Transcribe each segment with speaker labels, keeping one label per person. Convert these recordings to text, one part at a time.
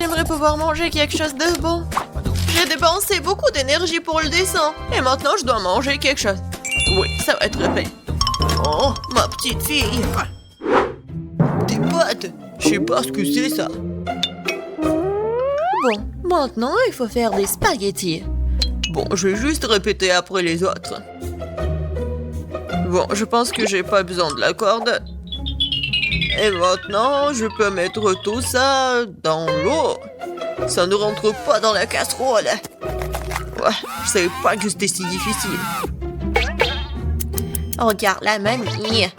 Speaker 1: J'aimerais pouvoir manger quelque chose de bon. J'ai dépensé beaucoup d'énergie pour le dessin. Et maintenant, je dois manger quelque chose. Oui, ça va être fait. Oh, ma petite fille. Des pâtes. Je sais pas ce que c'est, ça. Bon, maintenant, il faut faire des spaghettis. Bon, je vais juste répéter après les autres. Bon, je pense que j'ai pas besoin de la corde. Et maintenant, je peux mettre tout ça dans l'eau. Ça ne rentre pas dans la casserole. Ouais, je savais pas que c'était si difficile. Regarde la mamie.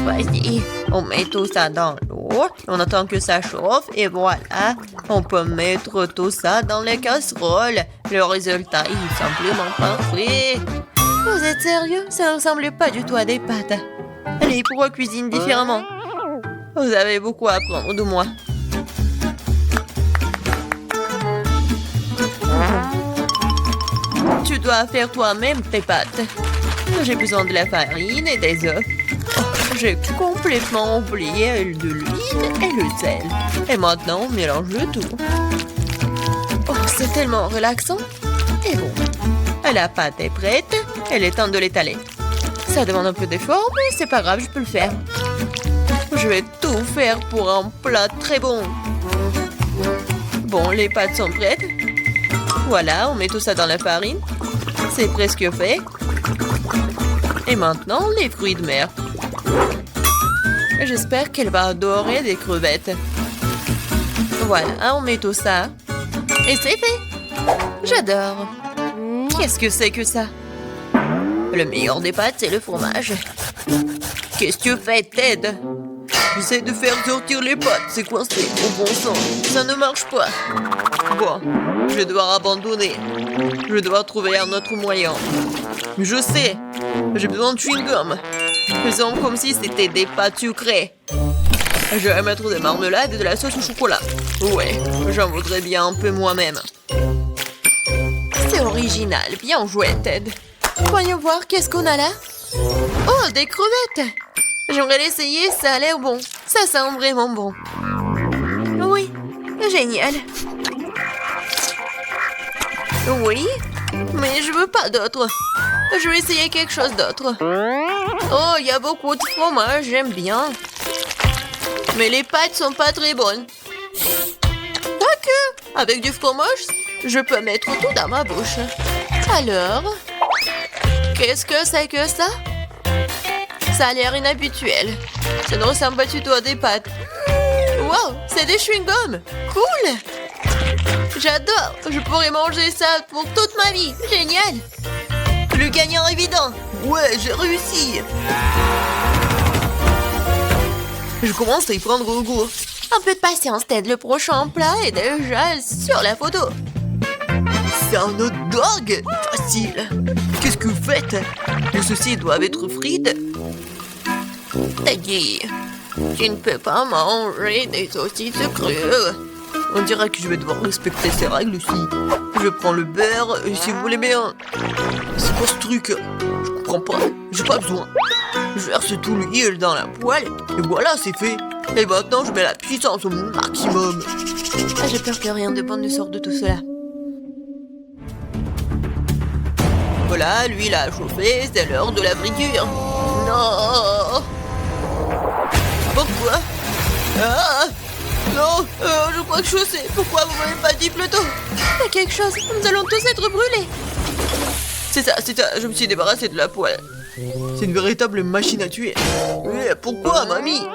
Speaker 1: Vas-y, on met tout ça dans l'eau. On attend que ça chauffe et voilà. On peut mettre tout ça dans les casseroles. Le résultat est simplement parfait. Vous êtes sérieux? Ça ne ressemblait pas du tout à des pâtes. Allez, pourquoi cuisine différemment? Vous avez beaucoup à apprendre de moi. Tu dois faire toi-même tes pâtes. J'ai besoin de la farine et des œufs. Oh, j'ai complètement oublié de l'huile et le sel. Et maintenant, on mélange le tout. Oh, c'est tellement relaxant. Et bon, la pâte est prête. Il est temps de l'étaler. Ça demande un peu d'effort, mais c'est pas grave, je peux le faire. Je vais tout faire pour un plat très bon. Bon, les pâtes sont prêtes. Voilà, on met tout ça dans la farine. C'est presque fait. Et maintenant, les fruits de mer. J'espère qu'elle va adorer des crevettes. Voilà, on met tout ça. Et c'est fait. J'adore. Qu'est-ce que c'est que ça? Le meilleur des pâtes, c'est le fromage. Qu'est-ce que tu fais, Ted? J'essaie de faire sortir les pâtes, c'est coincé. Au bon sang, ça ne marche pas. Bon, je vais devoir abandonner. Je vais devoir trouver un autre moyen. Je sais, j'ai besoin de chewing-gum. Faisons comme si c'était des pâtes sucrées. Je vais mettre des marmelades et de la sauce au chocolat. Ouais, j'en voudrais bien un peu moi-même. C'est original, bien joué, Ted. Voyons voir, qu'est-ce qu'on a là? Oh, des crevettes! J'aimerais l'essayer, ça a l'air bon. Ça sent vraiment bon. Oui, génial. Oui, mais je veux pas d'autre. Je vais essayer quelque chose d'autre. Oh, il y a beaucoup de fromage, j'aime bien. Mais les pâtes sont pas très bonnes. Quoique, avec du fromage, je peux mettre tout dans ma bouche. Alors, qu'est-ce que c'est que ça? Ça a l'air inhabituel. Ça ne ressemble pas du tout à des pâtes. Wow, c'est des chewing-gums. Cool. J'adore. Je pourrais manger ça pour toute ma vie. Génial. Le gagnant évident. Ouais, j'ai réussi. Je commence à y prendre goût. Un peu de patience, Ted. Le prochain plat est déjà sur la photo. C'est un hot dog. Facile. Qu'est-ce que vous faites? Les saucisses doivent être frites. Teddy, tu ne peux pas manger des saucisses crues. On dirait que je vais devoir respecter ces règles aussi. Je prends le beurre, si vous voulez bien. C'est quoi ce truc? Je comprends pas. J'ai pas besoin. Je verse tout l'huile dans la poêle. Et voilà, c'est fait. Et maintenant, je mets la puissance au maximum. Ah, j'ai peur que rien de bon ne sorte de tout cela. Voilà, l'huile a chauffé. C'est l'heure de la friture. Non! Pourquoi? Ah! Non, je crois que je sais. Pourquoi vous m'avez pas dit plus tôt? Il y a quelque chose. Nous allons tous être brûlés. C'est ça. Je me suis débarrassé de la poêle. C'est une véritable machine à tuer. Mais pourquoi, mamie?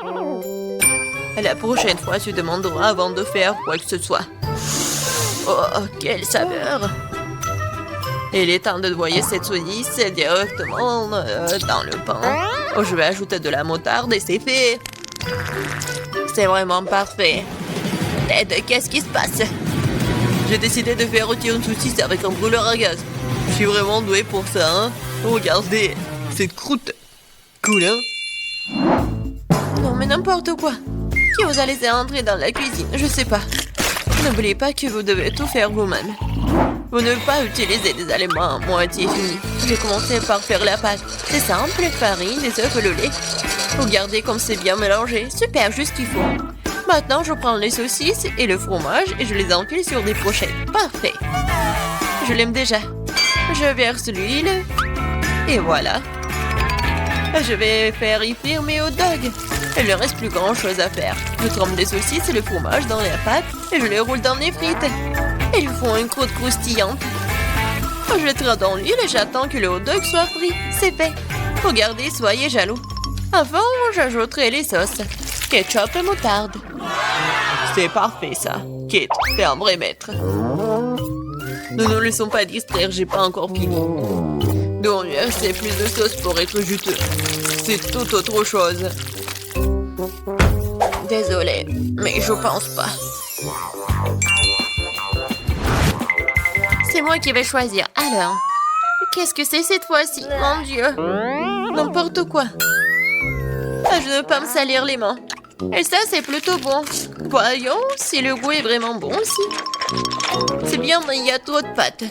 Speaker 1: La prochaine fois, tu demanderas avant de faire quoi que ce soit. Oh, quelle saveur! Il est temps de noyer cette saucisse directement dans le pain. Oh, je vais ajouter de la moutarde et c'est fait. C'est vraiment parfait. Ted, qu'est-ce qui se passe? J'ai décidé de faire rôtir une saucisse avec un brûleur à gaz. Je suis vraiment doué pour ça, hein? Regardez, cette croûte. Cool, hein? Non, mais n'importe quoi. Qui vous a laissé entrer dans la cuisine? Je sais pas. N'oubliez pas que vous devez tout faire vous-même. Vous ne devez pas utiliser des aliments à moitié finis. J'ai commencé par faire la pâte. C'est simple, farine, des œufs et le lait. Regardez comme c'est bien mélangé. Super, juste ce qu'il faut. Maintenant, je prends les saucisses et le fromage et je les enfile sur des pochettes. Parfait. Je l'aime déjà. Je verse l'huile. Et voilà. Je vais faire y frire mes hot dogs. Il ne reste plus grand chose à faire. Je trempe les saucisses et le fromage dans la pâte et je les roule dans les frites. Ils font une croûte croustillante. Je les traite dans l'huile et j'attends que le hot dog soit frit. C'est fait. Regardez, soyez jaloux. Avant, j'ajouterai les sauces. Ketchup et moutarde. C'est parfait, ça. Kate, t'es un vrai maître. Ne nous laissons pas distraire, j'ai pas encore fini. Donc, il reste plus de sauce pour être juteux. C'est tout autre chose. Désolée, mais je pense pas. C'est moi qui vais choisir. Alors, qu'est-ce que c'est cette fois-ci? Mon Dieu. N'importe quoi. Je ne veux pas me salir les mains. Et ça, c'est plutôt bon. Voyons si le goût est vraiment bon aussi. C'est bien, mais il y a trop de pâtes.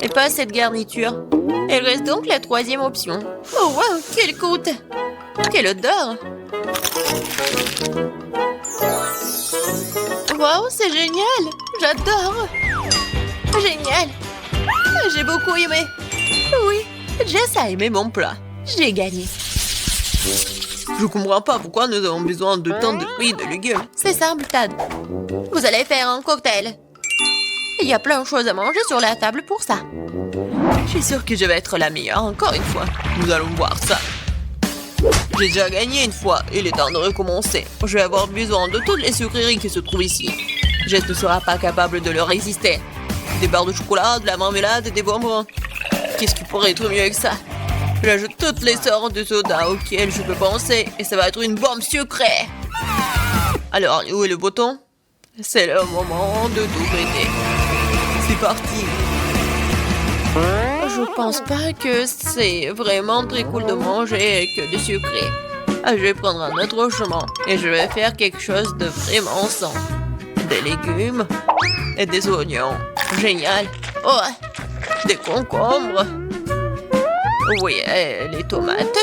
Speaker 1: Et pas cette garniture. Il reste donc la troisième option. Oh, wow, quelle croûte! Quelle odeur! Wow, c'est génial! J'adore! Génial! J'ai beaucoup aimé. Oui, Jess a aimé mon plat. J'ai gagné. Je comprends pas pourquoi nous avons besoin de tant de fruits et de légumes. C'est simple, Tad. Vous allez faire un cocktail. Il y a plein de choses à manger sur la table pour ça. Je suis sûre que je vais être la meilleure encore une fois. Nous allons voir ça. J'ai déjà gagné une fois. Il est temps de recommencer. Je vais avoir besoin de toutes les sucreries qui se trouvent ici. Jess ne sera pas capable de leur résister. Des barres de chocolat, de la marmelade et des bonbons. Qu'est-ce qui pourrait être mieux que ça? J'ajoute toutes les sortes de soda auxquelles je peux penser et ça va être une bombe sucrée. Alors, où est le bouton? C'est le moment de tout péter. C'est parti. Je pense pas que c'est vraiment très cool de manger que du sucré. Je vais prendre un autre chemin et je vais faire quelque chose de vraiment sain. Des légumes et des oignons. Génial. Oh, des concombres. Oui, les tomates.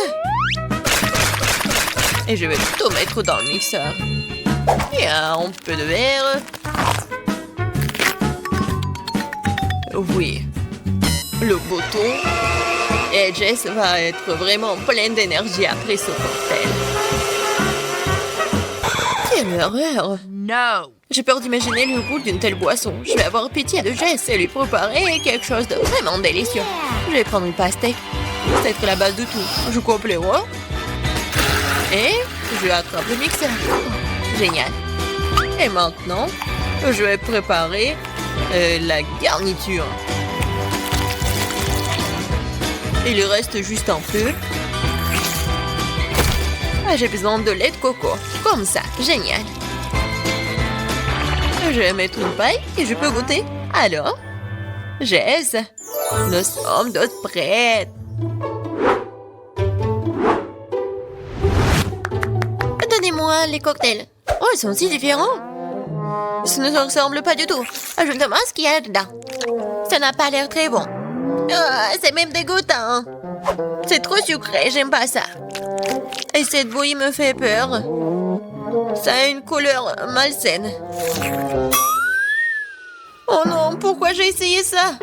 Speaker 1: Et je vais tout mettre dans le mixeur. Et un peu de verre. Oui. Le bouton. Et Jess va être vraiment pleine d'énergie après ce cocktail. Quelle horreur!
Speaker 2: No!
Speaker 1: J'ai peur d'imaginer le goût d'une telle boisson. Je vais avoir pitié de Jess et lui préparer quelque chose de vraiment délicieux. Je vais prendre une pastèque. C'est être la base de tout. Je coupe les rois. Et je attrape le mixeur. Génial. Et maintenant, je vais préparer la garniture. Il reste juste un peu. J'ai besoin de lait de coco. Comme ça. Génial. Je vais mettre une paille et je peux goûter. Alors, Jess, nous sommes toutes prêtes. Donnez-moi les cocktails. Oh, ils sont si différents. Ça ne se ressemble pas du tout. Ajoute-moi ce qu'il y a dedans. Ça n'a pas l'air très bon. C'est même dégoûtant. C'est trop sucré, j'aime pas ça. Et cette bouillie me fait peur. Ça a une couleur malsaine. Oh non, pourquoi j'ai essayé ça?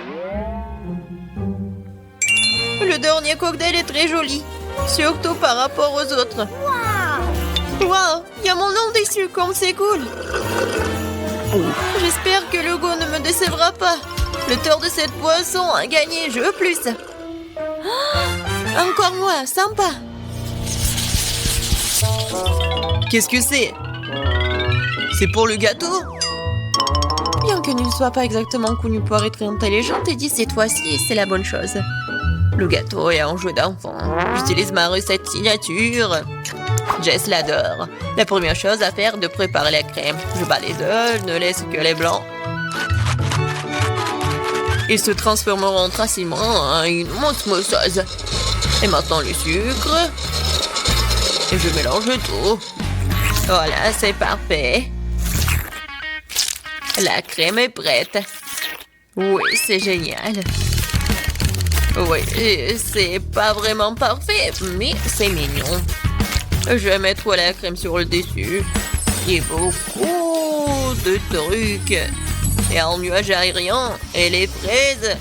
Speaker 1: Le dernier cocktail est très joli. Surtout par rapport aux autres. Wow, il y a mon nom dessus, comme c'est cool. J'espère que le goût ne me décevra pas. Le tort de cette boisson a gagné, je veux plus. Encore moi, sympa. Qu'est-ce que c'est? C'est pour le gâteau? Bien que ne soit pas exactement connu pour être intelligente, et dit cette fois-ci, c'est la bonne chose. Le gâteau est un jeu d'enfant. J'utilise ma recette signature. Jess l'adore. La première chose à faire est de préparer la crème. Je bats les œufs, ne laisse que les blancs. Ils se transformeront facilement en une mousse mousseuse. Et maintenant le sucre. Et je mélange tout. Voilà, c'est parfait. La crème est prête. Oui, c'est génial. Oui, c'est pas vraiment parfait, mais c'est mignon. Je vais mettre la crème sur le dessus. Et beaucoup de trucs. Et un nuage aérien et les fraises.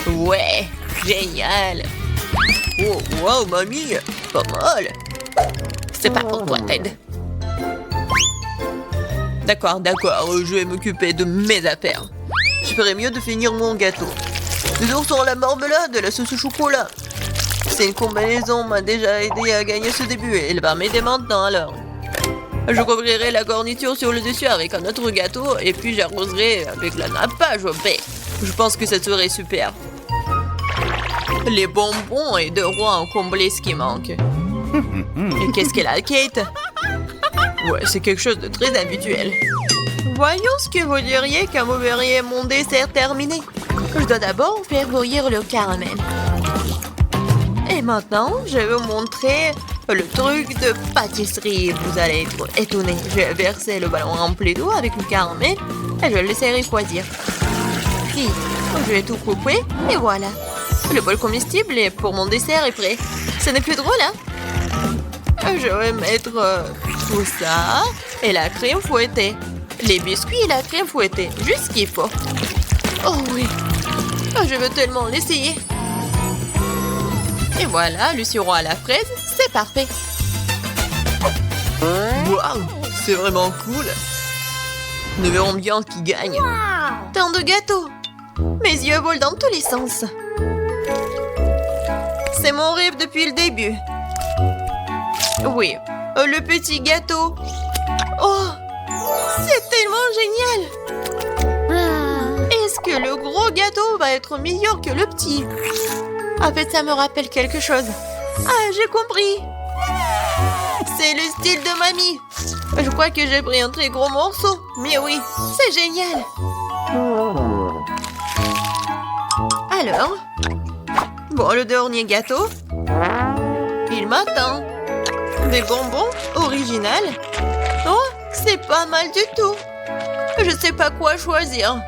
Speaker 1: Ouais, génial. Oh, wow, mamie, pas mal. C'est pas pour toi, Ted. D'accord, je vais m'occuper de mes affaires. Je ferais mieux de finir mon gâteau. Des oursons à la marmelade et la sauce au chocolat. C'est une combinaison m'a déjà aidé à gagner ce début et elle va m'aider maintenant alors. Je couvrirai la garniture sur le dessus avec un autre gâteau et puis j'arroserai avec la nappage au baie. Je pense que ça serait super. Les bonbons et deux rois ont comblé ce qui manque. Et qu'est-ce qu'elle a, Kate? Ouais, c'est quelque chose de très habituel. Voyons ce que vous diriez quand vous verriez mon dessert terminé. Je dois d'abord faire bouillir le caramel. Et maintenant, je vais vous montrer le truc de pâtisserie. Vous allez être étonnés. Je vais verser le ballon rempli d'eau avec le caramel et je vais le laisser refroidir. Puis, je vais tout couper et voilà. Le bol comestible pour mon dessert est prêt. Ce n'est plus drôle, hein? Je vais mettre tout ça et la crème fouettée. Les biscuits et la crème fouettée. Juste ce qu'il faut. Oh oui. Je veux tellement l'essayer. Et voilà, le sirop à la fraise, c'est parfait. Waouh, c'est vraiment cool. Nous verrons bien qui gagne. Tant de gâteaux. Mes yeux volent dans tous les sens. C'est mon rêve depuis le début. Oui, le petit gâteau. Oh, c'est tellement génial. Est-ce que le gros gâteau va être meilleur que le petit? En fait, ça me rappelle quelque chose. Ah, j'ai compris. C'est le style de mamie. Je crois que j'ai pris un très gros morceau. Mais oui, c'est génial. Alors, bon, le dernier gâteau. Il m'attend. Des bonbons originales. Oh, c'est pas mal du tout. Je sais pas quoi choisir.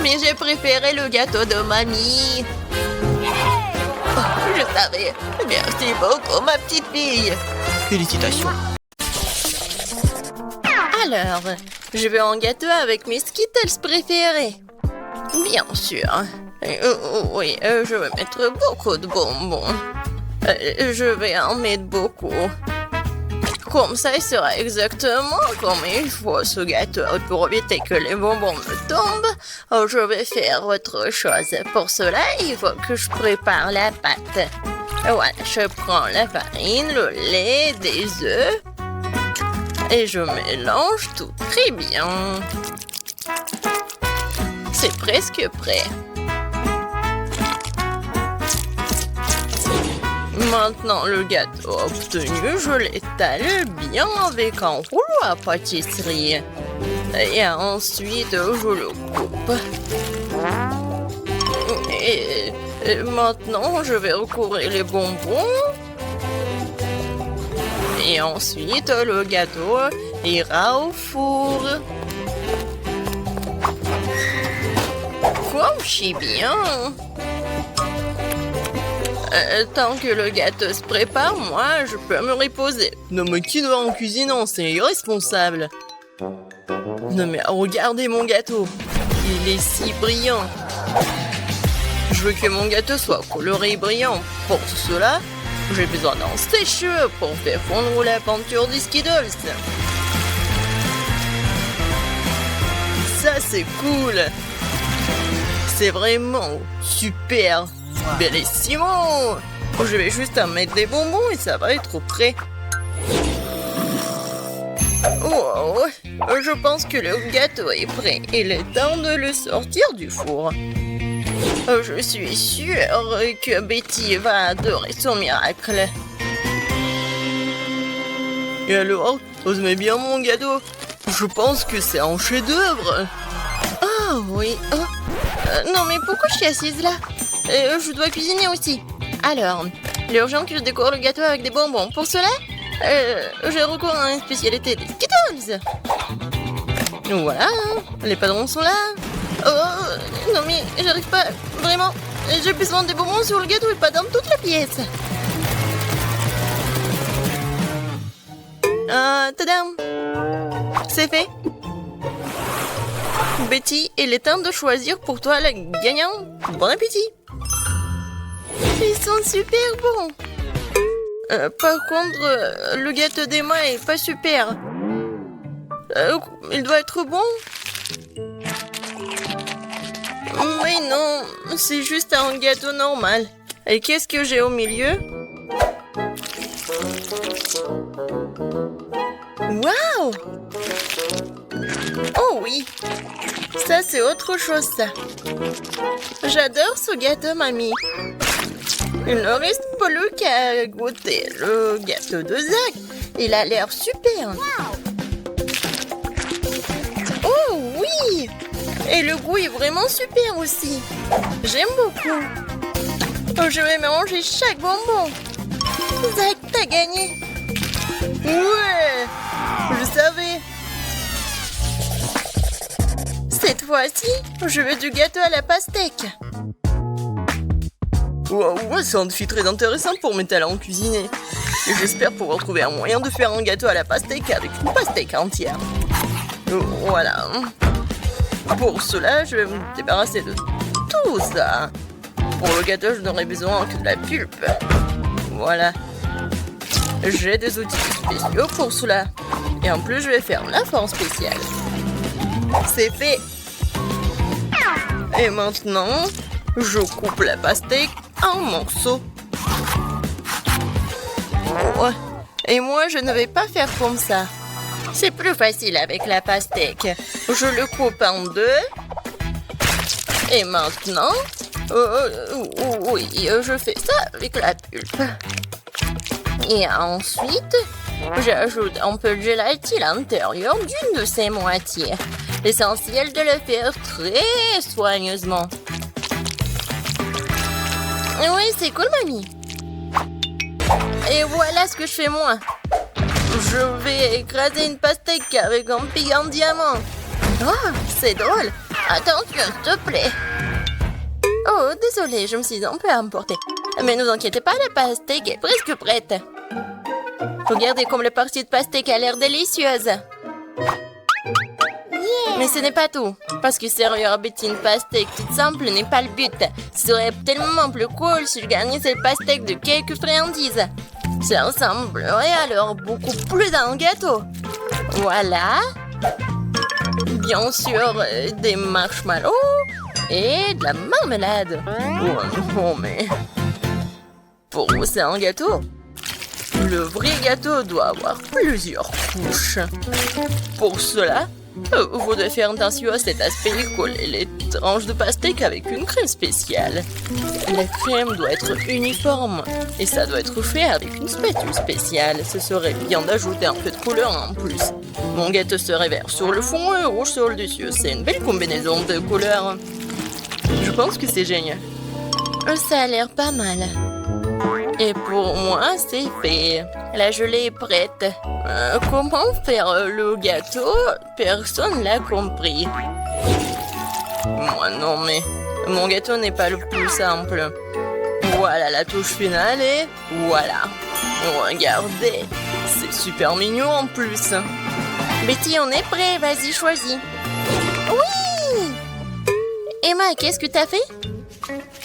Speaker 1: Mais j'ai préféré le gâteau de mamie. Oh, je savais. Merci beaucoup, ma petite fille. Félicitations. Alors, je veux un gâteau avec mes Skittles préférés. Bien sûr. Oui, je vais mettre beaucoup de bonbons. Je vais en mettre beaucoup. Comme ça, il sera exactement comme il faut ce gâteau. Pour éviter que les bonbons me tombent, je vais faire autre chose. Pour cela, il faut que je prépare la pâte. Voilà, je prends la farine, le lait, des œufs. Et je mélange tout très bien. C'est presque prêt. Maintenant, le gâteau obtenu, je l'étale bien avec un rouleau à pâtisserie. Et ensuite, je le coupe. Et maintenant, je vais recouvrir les bonbons. Et ensuite, le gâteau ira au four. Couchez bien. Tant que le gâteau se prépare, moi, je peux me reposer. Non, mais qui doit en cuisinant? C'est irresponsable. Non, mais regardez mon gâteau. Il est si brillant. Je veux que mon gâteau soit coloré et brillant. Pour cela, j'ai besoin d'un sèche-cheveux pour faire fondre la peinture des Skittles. Ça, c'est cool. C'est vraiment super. Bellissimo! Je vais juste en mettre des bonbons et ça va être prêt. Wow! Je pense que le gâteau est prêt. Il est temps de le sortir du four. Je suis sûre que Betty va adorer son miracle. Et alors, vous aimez bien mon gâteau? Je pense que c'est un chef-d'œuvre. Ah oui. Non mais pourquoi je suis assise là? Je dois cuisiner aussi. Alors, l'urgent que je décore le gâteau avec des bonbons. Pour cela, j'ai recours à une spécialité des Skittles. Voilà, les padrons sont là. Oh, non mais j'arrive pas, vraiment. J'ai besoin des bonbons sur le gâteau et pas dans toute la pièce. Tadam! C'est fait. Betty, il est temps de choisir pour toi la gagnante. Bon appétit! Ils sont super bons! Par contre, le gâteau d'Emma est pas super. Il doit être bon? Mais non, c'est juste un gâteau normal. Et qu'est-ce que j'ai au milieu? Waouh! Oh oui! Ça, c'est autre chose, ça. J'adore ce gâteau, mamie. Il ne reste plus qu'à goûter le gâteau de Zach. Il a l'air super. Oh oui! Et le goût est vraiment super aussi. J'aime beaucoup. Je vais manger chaque bonbon. Zach, t'as gagné. Ouais! Je savais. Cette fois-ci, je veux du gâteau à la pastèque. Ouais, c'est un défi très intéressant pour mes talents cuisinés. Et j'espère pouvoir trouver un moyen de faire un gâteau à la pastèque avec une pastèque entière. Voilà. Pour cela, je vais me débarrasser de tout ça. Pour le gâteau, je n'aurai besoin que de la pulpe. Voilà. J'ai des outils spéciaux pour cela. Et en plus, je vais faire la forme spéciale. C'est fait. Et maintenant, je coupe la pastèque en morceaux. Oh. Et moi, je ne vais pas faire comme ça. C'est plus facile avec la pastèque. Je le coupe en deux. Et maintenant, oui, je fais ça avec la pulpe. Et ensuite, j'ajoute un peu de gélatine à l'intérieur d'une de ces moitiés. L'essentiel de le faire très soigneusement. Oui, c'est cool, mamie. Et voilà ce que je fais moi. Je vais écraser une pastèque avec un pic en diamant. Oh, c'est drôle. Attention, s'il te plaît. Oh, désolé, je me suis un peu emportée. Mais ne vous inquiétez pas, la pastèque est presque prête. Regardez comme la partie de pastèque a l'air délicieuse. Mais ce n'est pas tout. Parce que servir à Betty une pastèque toute simple n'est pas le but. Ce serait tellement plus cool si je gagnais cette pastèque de quelques friandises. Ça ressemblerait alors beaucoup plus à un gâteau. Voilà. Bien sûr, des marshmallows et de la marmelade. Oh non, mais... Pour vous, c'est un gâteau. Le vrai gâteau doit avoir plusieurs couches. Pour cela, vous devez faire attention à cet aspect et coller les tranches de pastèque avec une crème spéciale. La crème doit être uniforme et ça doit être fait avec une spatule spéciale. Ce serait bien d'ajouter un peu de couleur en plus. Mon gâteau serait vert sur le fond et rouge sur le dessus. C'est une belle combinaison de couleurs. Je pense que c'est génial. Ça a l'air pas mal. Et pour moi, c'est fait. La gelée est prête. Comment faire le gâteau? Personne l'a compris. Moi non, mais mon gâteau n'est pas le plus simple. Voilà la touche finale et voilà. Regardez, c'est super mignon en plus. Betty, on est prêt, vas-y, choisis. Oui! Emma, qu'est-ce que t'as fait?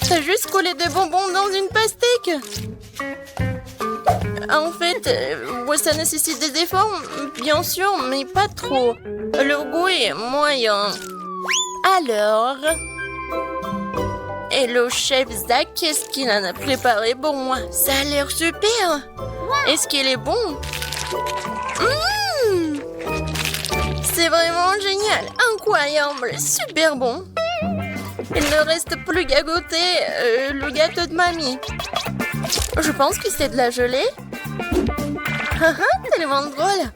Speaker 1: T'as juste collé des bonbons dans une pastèque. En fait, ça nécessite des efforts, bien sûr, mais pas trop. Le goût est moyen. Alors... Et le chef Zach, qu'est-ce qu'il en a préparé pour moi? Ça a l'air super. Est-ce qu'il est bon? C'est vraiment génial, incroyable, super bon. Il ne reste plus qu'à goûter le gâteau de mamie. Je pense que c'est de la gelée. Tellement drôle.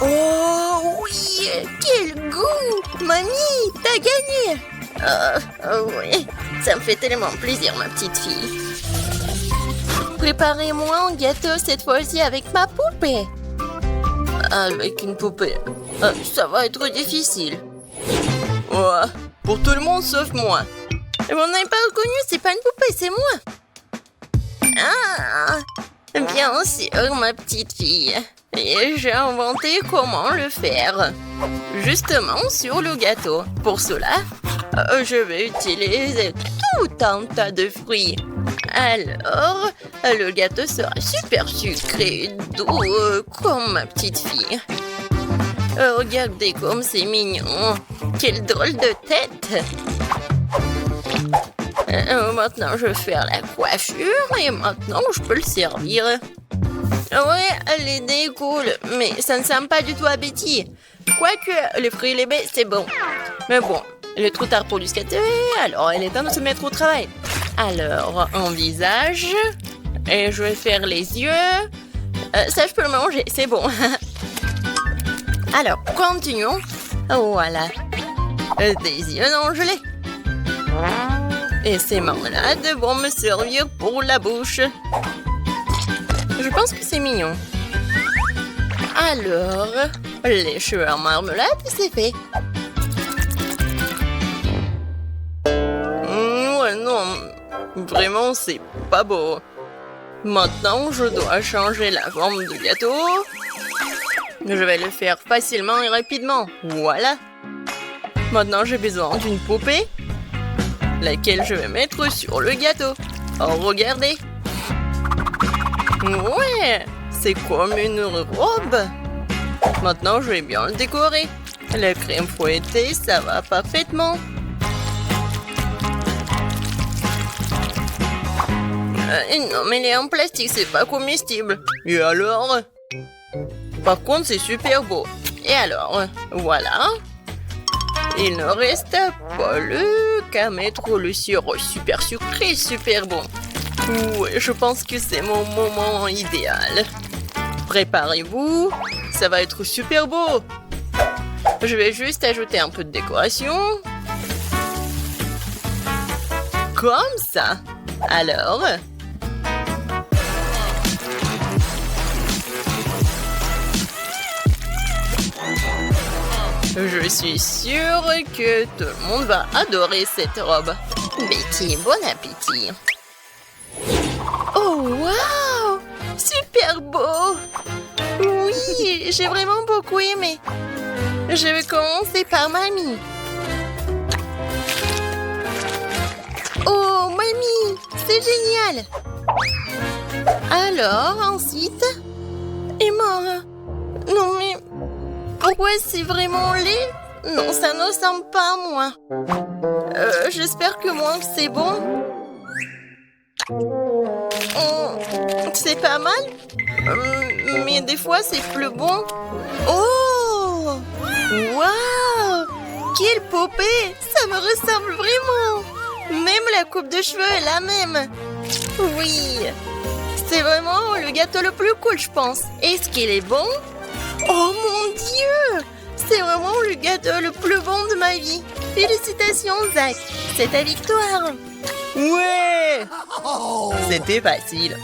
Speaker 1: Oh oui, quel goût! Mamie, t'as gagné! Oui, ça me fait tellement plaisir, ma petite fille. Préparez-moi un gâteau cette fois-ci avec ma poupée. Avec une poupée, ça va être difficile. Ouais, pour tout le monde sauf moi. Vous n'avez pas reconnu, c'est pas une poupée, c'est moi. Bien sûr, ma petite fille. Et j'ai inventé comment le faire. Justement sur le gâteau. Pour cela, je vais utiliser tout un tas de fruits. Alors, le gâteau sera super sucré, doux, comme ma petite fille. Regardez comme c'est mignon. Quelle drôle de tête. Maintenant, je vais faire la coiffure et maintenant, je peux le servir. Ouais, l'idée est cool, mais ça ne sent pas du tout appétit. Quoique, les fruits et les baies, c'est bon. Mais bon, il est trop tard pour du gâteau, alors il est temps de se mettre au travail. Alors, un visage, et je vais faire les yeux. Ça, je peux le manger, c'est bon. Alors, continuons. Voilà. Des yeux en gelée. Et ces marmelades vont me servir pour la bouche. Je pense que c'est mignon. Alors, les cheveux en marmelade, c'est fait. Ouais, non. Vraiment, c'est pas beau. Maintenant, je dois changer la forme du gâteau. Je vais le faire facilement et rapidement. Voilà. Maintenant, j'ai besoin d'une poupée, laquelle je vais mettre sur le gâteau. Oh, regardez. Ouais, c'est comme une robe. Maintenant, je vais bien le décorer. La crème fouettée, ça va parfaitement. Non, mais elle est en plastique, c'est pas comestible. Et alors? Par contre, c'est super beau. Et alors, voilà. Il ne reste pas qu'à mettre le sirop super sucré, super bon. Ouais, je pense que c'est mon moment idéal. Préparez-vous, ça va être super beau. Je vais juste ajouter un peu de décoration. Comme ça. Alors... Je suis sûre que tout le monde va adorer cette robe. Betty, bon appétit. Oh, waouh! Super beau! Oui, j'ai vraiment beaucoup aimé. Je vais commencer par mamie. Oh, mamie, c'est génial! Alors, ensuite... Et moi? Non, mais... Pourquoi c'est vraiment laid? Non, ça ne ressemble pas à moi. J'espère que moi, c'est bon. C'est pas mal. Mais des fois, c'est plus bon. Oh! Waouh! Quelle poupée! Ça me ressemble vraiment. Même la coupe de cheveux est la même. Oui. C'est vraiment le gâteau le plus cool, je pense. Est-ce qu'il est bon? Oh mon Dieu! C'est vraiment le gâteau le plus bon de ma vie. Félicitations, Zach. C'est ta victoire. Ouais! C'était facile.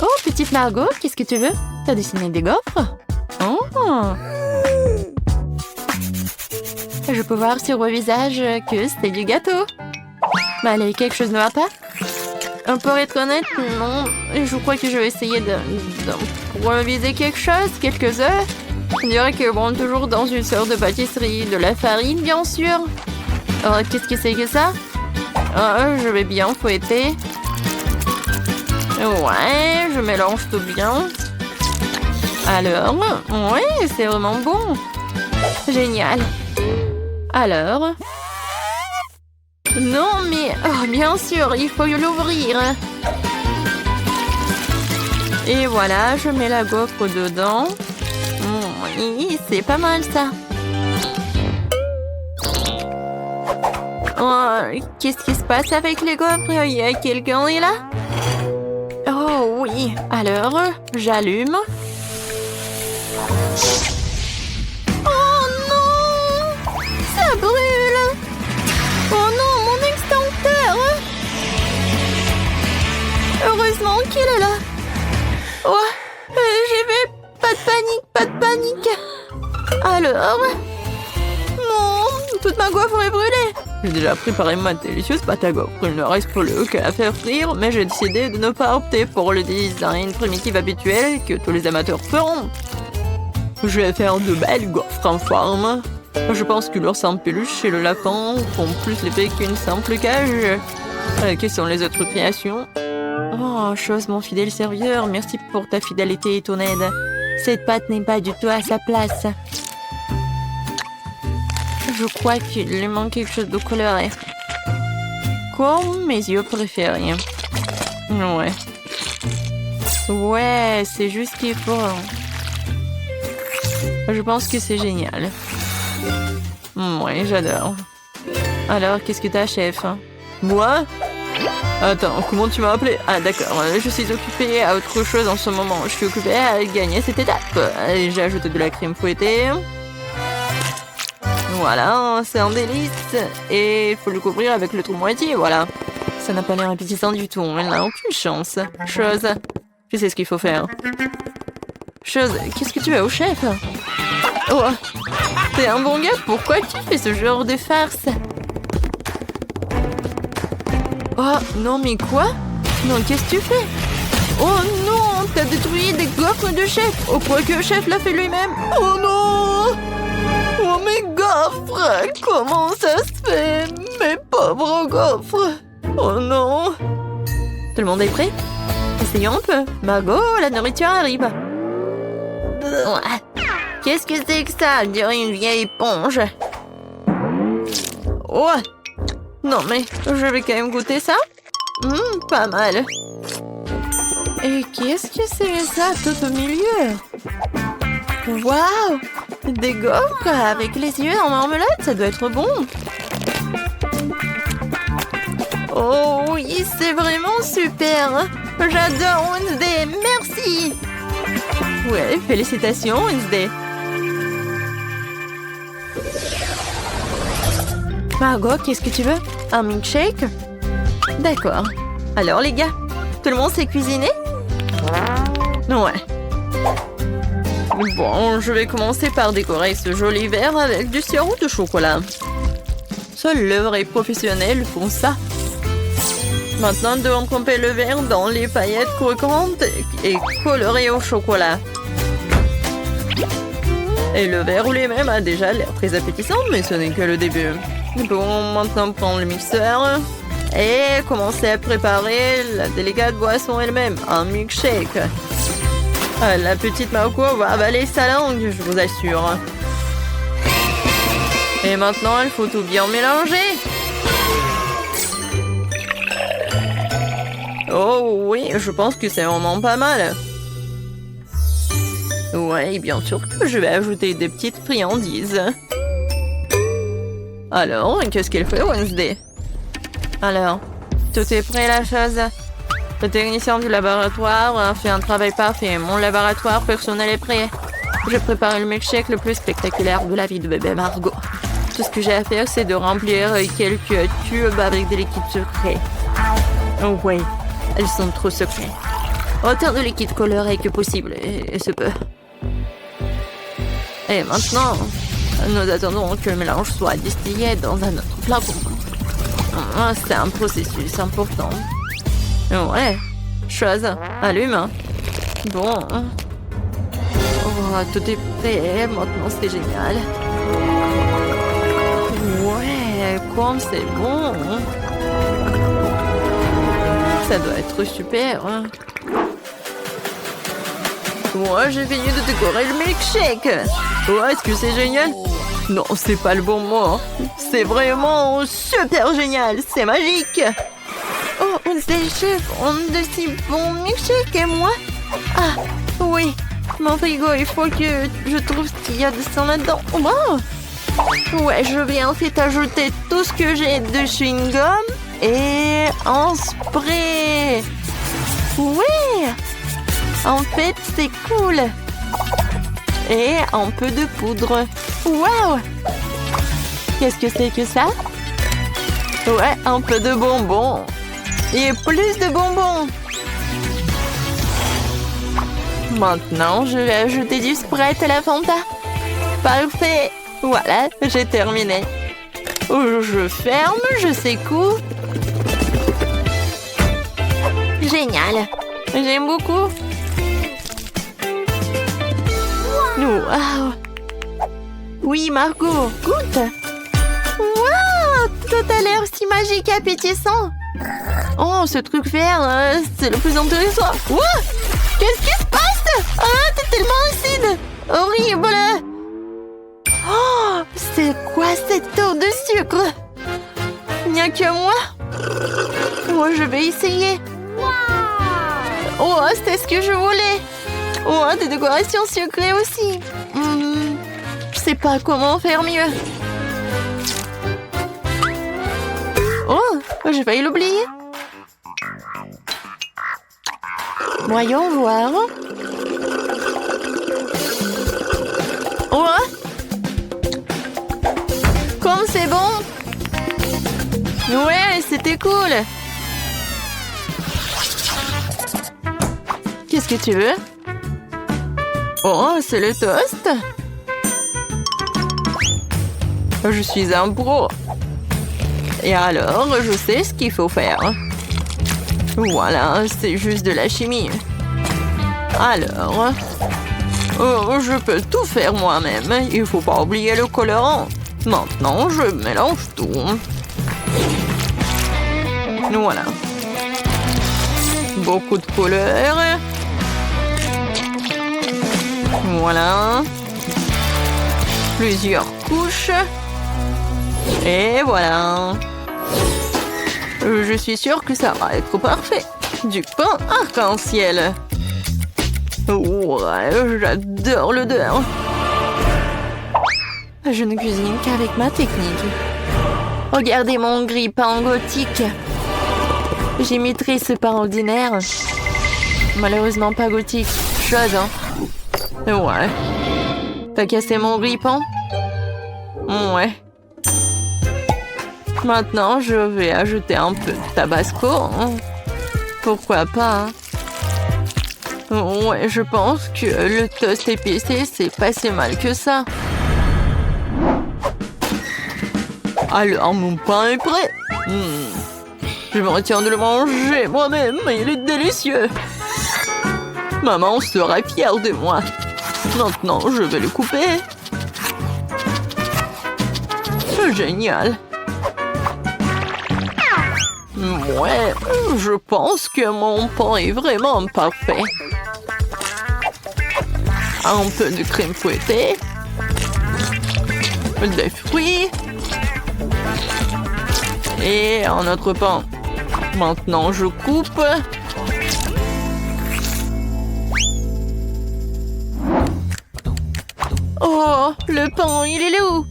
Speaker 2: Oh, petite Margot, qu'est-ce que tu veux? T'as dessiné des gaufres? Oh! Je peux voir sur vos visages que c'est du gâteau. Mais allez, quelque chose ne va pas? Pour être honnête, non. Je crois que je vais essayer d'improviser quelque chose, quelques œufs. Je dirais que bon, toujours dans une sorte de pâtisserie, de la farine, bien sûr. Qu'est-ce que c'est que ça? Je vais bien fouetter. Ouais, je mélange tout bien. Alors, ouais, c'est vraiment bon. Génial. Alors... Non, mais... Oh, bien sûr, il faut l'ouvrir. Et voilà, je mets la gaufre dedans. Oui, c'est pas mal, ça. Oh, qu'est-ce qui se passe avec les gaufres? Il y a quelqu'un est là? Oh, oui. Alors, j'allume. Oh, non! Ça brûle! Oh non, mon extincteur! Heureusement qu'il est là. Oh, j'y vais. Pas de panique, pas de panique. Alors... Non, toute ma gaufre est brûlée. J'ai déjà préparé ma délicieuse pâte à gaufres. Il ne reste plus qu'à la faire frire, mais j'ai décidé de ne pas opter pour le design primitif habituel que tous les amateurs feront. Je vais faire de belles gaufres en forme. Je pense que l'ours en peluche et le lapin font plus l'effet qu'une simple cage. Quelles sont les autres créations? Oh, chose, mon fidèle serviteur, merci pour ta fidélité et ton aide. Cette pâte n'est pas du tout à sa place. Je crois qu'il lui manque quelque chose de coloré. Comme mes yeux préférés. Ouais. Ouais, c'est juste ce qu'il faut. Je pense que c'est génial. Ouais, j'adore. Alors, qu'est-ce que t'as, chef? Moi? Attends, comment tu m'as appelé? Ah, d'accord, je suis occupée à autre chose en ce moment. Je suis occupée à gagner cette étape. J'ai ajouté de la crème fouettée. Voilà, c'est un délice. Et il faut le couvrir avec l'autre moitié, voilà. Ça n'a pas l'air appétissant du tout, elle n'a aucune chance. Chose, je sais ce qu'il faut faire. Chose, qu'est-ce que tu as au chef? Oh, t'es un bon gars, pourquoi tu fais ce genre de farce? Oh, non mais quoi? Non, qu'est-ce que tu fais? Oh non, t'as détruit des gaufres de chef. Oh, quoi que le chef l'a fait lui-même. Oh non! Oh, mes gaufres! Comment ça se fait? Mes pauvres gaufres! Oh non! Tout le monde est prêt? Essayons un peu. Margot, la nourriture arrive. Qu'est-ce que c'est que ça? On dirait une vieille éponge. Oh! Non mais, je vais quand même goûter ça. Pas mal. Et qu'est-ce que c'est ça tout au milieu? Waouh! Des gaufres avec les yeux en marmelade, ça doit être bon. Oh oui, c'est vraiment super. J'adore Wednesday, merci. Ouais, félicitations Wednesday. Margot, qu'est-ce que tu veux? Un milkshake? D'accord. Alors les gars, tout le monde sait cuisiner? Ouais. Bon, je vais commencer par décorer ce joli verre avec du sirop de chocolat. Seuls les vrais professionnels font ça. Maintenant, nous devons tremper le verre dans les paillettes croquantes et colorées au chocolat. Et le verre roulé même a déjà l'air très appétissant, mais ce n'est que le début. Bon, maintenant prendre le mixeur et commencer à préparer la délicate boisson elle-même, un milkshake. La petite Marco va avaler sa langue, je vous assure. Et maintenant, il faut tout bien mélanger. Oh oui, je pense que c'est vraiment pas mal. Ouais, bien sûr que je vais ajouter des petites friandises. Alors, qu'est-ce qu'elle fait, Wednesday? Alors, tout est prêt, la chose? Le technicien du laboratoire a fait un travail parfait. Mon laboratoire personnel est prêt. J'ai préparé le milkshake le plus spectaculaire de la vie de bébé Margot. Tout ce que j'ai à faire, c'est de remplir quelques tubes avec des liquides secrets. Oh oui, elles sont trop secrets. Autant de liquide coloré que possible, et ce peu. Et maintenant, nous attendons que le mélange soit distillé dans un autre flacon. C'est un processus important. Ouais, chose, allume. Bon. Oh, tout est prêt, maintenant c'est génial. Ouais, comme c'est bon. Ça doit être super. Moi, j'ai fini de décorer le milkshake. Oh, est-ce que c'est génial? Non, c'est pas le bon mot. C'est vraiment super génial. C'est magique. Oh, c'est le chef. On de si bon milkshake et moi? Ah, oui. Mon frigo, il faut que je trouve ce qu'il y a de ça là-dedans. Wow. Ouais, je vais ensuite ajouter tout ce que j'ai de chewing-gum et un spray. Ouais. En fait, c'est cool. Et un peu de poudre. Waouh! Qu'est-ce que c'est que ça? Ouais, un peu de bonbons. Et plus de bonbons. Maintenant, je vais ajouter du Sprite à la Fanta. Parfait. Voilà, j'ai terminé. Je ferme, je secoue. Génial. J'aime beaucoup. Wow. Oui, Margot, goûte. Wow, tout a l'air si magique et appétissant. Oh, ce truc vert, c'est le plus intéressant. Wow, qu'est-ce qui se passe? Ah, t'es tellement acide. Horrible. Oh, c'est quoi cette tour de sucre? Il n'y a que moi? Moi, je vais essayer. Oh, c'est ce que je voulais. Oh, des décorations sucrées aussi. Je sais pas comment faire mieux. Oh, j'ai failli l'oublier. Voyons voir. Oh, comme c'est bon. Ouais, c'était cool. Qu'est-ce que tu veux? Oh, c'est le toast. Je suis un pro. Et alors, je sais ce qu'il faut faire. Voilà, c'est juste de la chimie. Alors, je peux tout faire moi-même. Il faut pas oublier le colorant. Maintenant, je mélange tout. Voilà. Beaucoup de couleurs. Voilà. Plusieurs couches. Et voilà. Je suis sûre que ça va être parfait. Du pain arc-en-ciel. Ouais, j'adore l'odeur. Je ne cuisine qu'avec ma technique. Regardez mon grille-pain gothique. J'imiterai ce pain ordinaire. Malheureusement pas gothique. Chose, hein. Ouais. T'as cassé mon grille-pain? Ouais. Maintenant, je vais ajouter un peu de tabasco. Hein. Pourquoi pas, hein. Ouais, je pense que le toast épicé, c'est pas si mal que ça. Alors, mon pain est prêt. Je me retiens de le manger moi-même. Il est délicieux. Maman sera fière de moi. Maintenant, je vais le couper. Génial. Ouais, je pense que mon pain est vraiment parfait. Un peu de crème fouettée. Des fruits. Et un autre pain. Maintenant, je coupe. Oh, le pain, il est là où?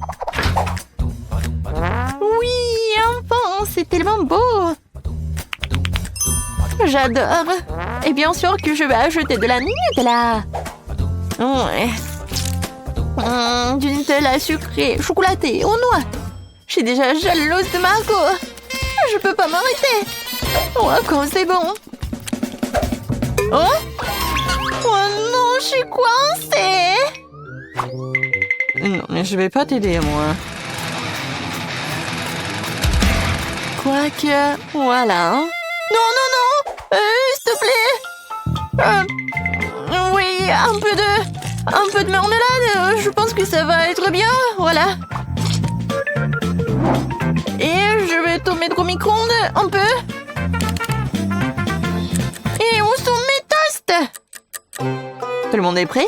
Speaker 2: Oui, un pain, c'est tellement beau. J'adore. Et bien sûr que je vais ajouter de la Nutella. Ouais. Du Nutella sucré, chocolaté, aux noix. Je suis déjà jalouse de Margot. Je peux pas m'arrêter. Oh, comme c'est bon. Oh? Oh non, je suis coincée. Non, mais je vais pas t'aider, moi. Quoique, voilà. Non, non, non. S'il te plaît. Oui, un peu de marmelade. Je pense que ça va être bien. Voilà. Et je vais tout mettre au micro-ondes un peu. Et où sont mes toasts? Tout le monde est prêt?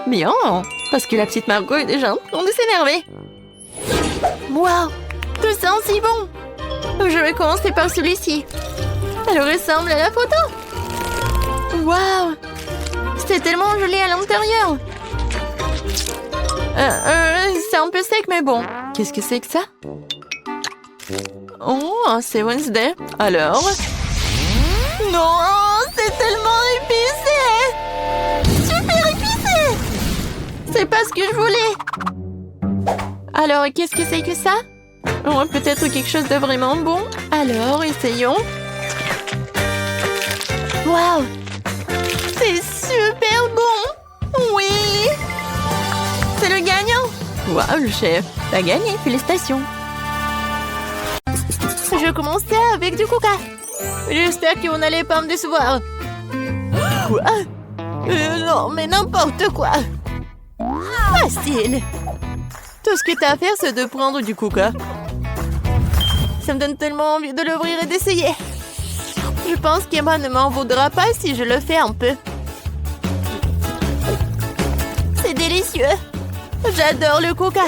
Speaker 2: Bien, parce que la petite Margot est déjà en train de s'énerver. Waouh, tout ça si bon. Je vais commencer par celui-ci. Elle ressemble à la photo. Waouh, c'est tellement joli à l'intérieur. C'est un peu sec, mais bon. Qu'est-ce que c'est que ça? Oh, c'est Wednesday. Alors? Non, c'est tellement épicé. Super épicé. C'est pas ce que je voulais. Alors, qu'est-ce que c'est que ça? Oh, peut-être quelque chose de vraiment bon. Alors, essayons. Waouh! C'est super bon! Oui! C'est le gagnant! Waouh, le chef! T'as gagné, félicitations! Je commençais avec du coca. J'espère qu'on n'allait pas me décevoir. Quoi? Non, mais n'importe quoi. Facile. Tout ce que t'as à faire, c'est de prendre du coca. Ça me donne tellement envie de l'ouvrir et d'essayer. Je pense qu'Emma ne m'en voudra pas si je le fais un peu. C'est délicieux. J'adore le coca.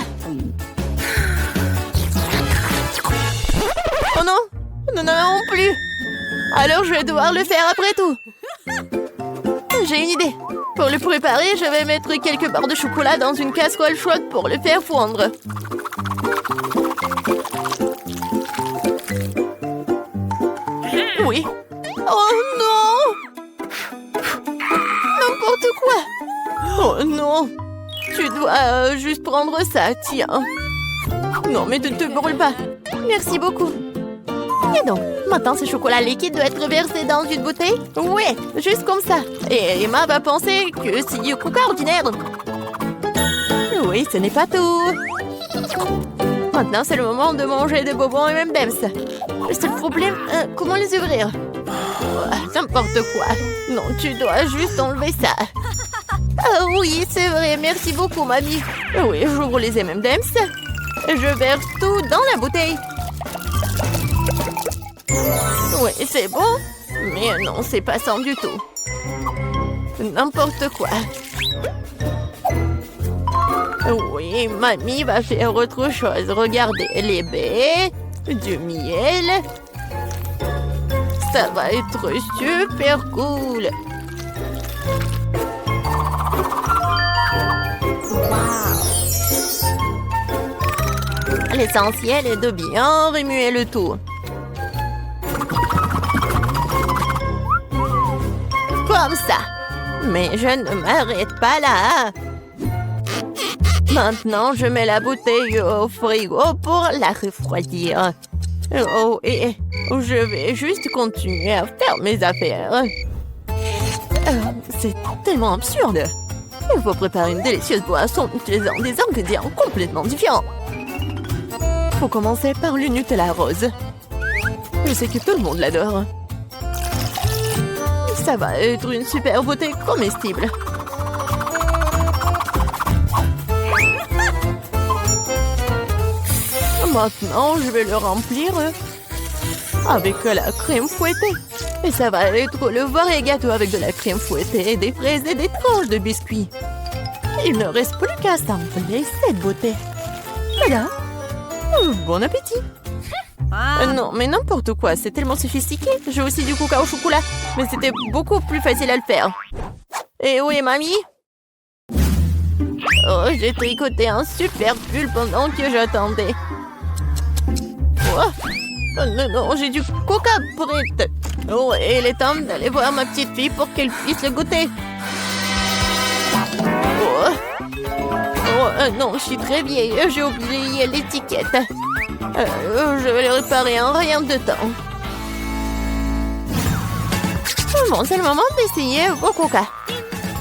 Speaker 2: Oh non, nous n'en avons plus. Alors je vais devoir le faire après tout. J'ai une idée. Pour le préparer, je vais mettre quelques barres de chocolat dans une casserole chaude pour le faire fondre. Oui. Oh non! N'importe quoi! Oh non! Tu dois juste prendre ça, tiens. Non, mais ne te brûle pas. Merci beaucoup. Et donc, maintenant ce chocolat liquide doit être versé dans une bouteille? Ouais, juste comme ça. Et Emma va penser que c'est du coca ordinaire. Oui, ce n'est pas tout. Maintenant, c'est le moment de manger des bonbons et M&M's. Le seul problème, comment les ouvrir? N'importe quoi. Non, tu dois juste enlever ça. Ah oui, c'est vrai. Merci beaucoup, mamie. Oui, j'ouvre les M&M's. Je verse tout dans la bouteille. Oui, c'est bon. Mais non, c'est pas ça du tout. N'importe quoi. Oui, mamie va faire autre chose. Regardez, les baies, du miel. Ça va être super cool. L'essentiel est de bien remuer le tout. Comme ça. Mais je ne m'arrête pas là. Maintenant, je mets la bouteille au frigo pour la refroidir. Oh, et je vais juste continuer à faire mes affaires. C'est tellement absurde. Il faut préparer une délicieuse boisson en utilisant des ingrédients complètement différents. Faut commencer par le Nutella rose. Je sais que tout le monde l'adore. Ça va être une super bouteille comestible. Maintenant, je vais le remplir avec la crème fouettée. Et ça va être le vrai gâteau avec de la crème fouettée, des fraises et des tranches de biscuits. Il ne reste plus qu'à assembler cette beauté. Voilà. Bon appétit. Non, mais n'importe quoi, c'est tellement sophistiqué. J'ai aussi du coca au chocolat, mais c'était beaucoup plus facile à le faire. Et où est mamie? Oh, j'ai tricoté un super pull pendant que j'attendais. Oh, non, non, j'ai du coca prêt. Oh, et il est temps d'aller voir ma petite fille pour qu'elle puisse le goûter. Oh, non, je suis très vieille. J'ai oublié l'étiquette. Je vais le réparer en rien de temps. Bon, c'est le moment d'essayer vos coca.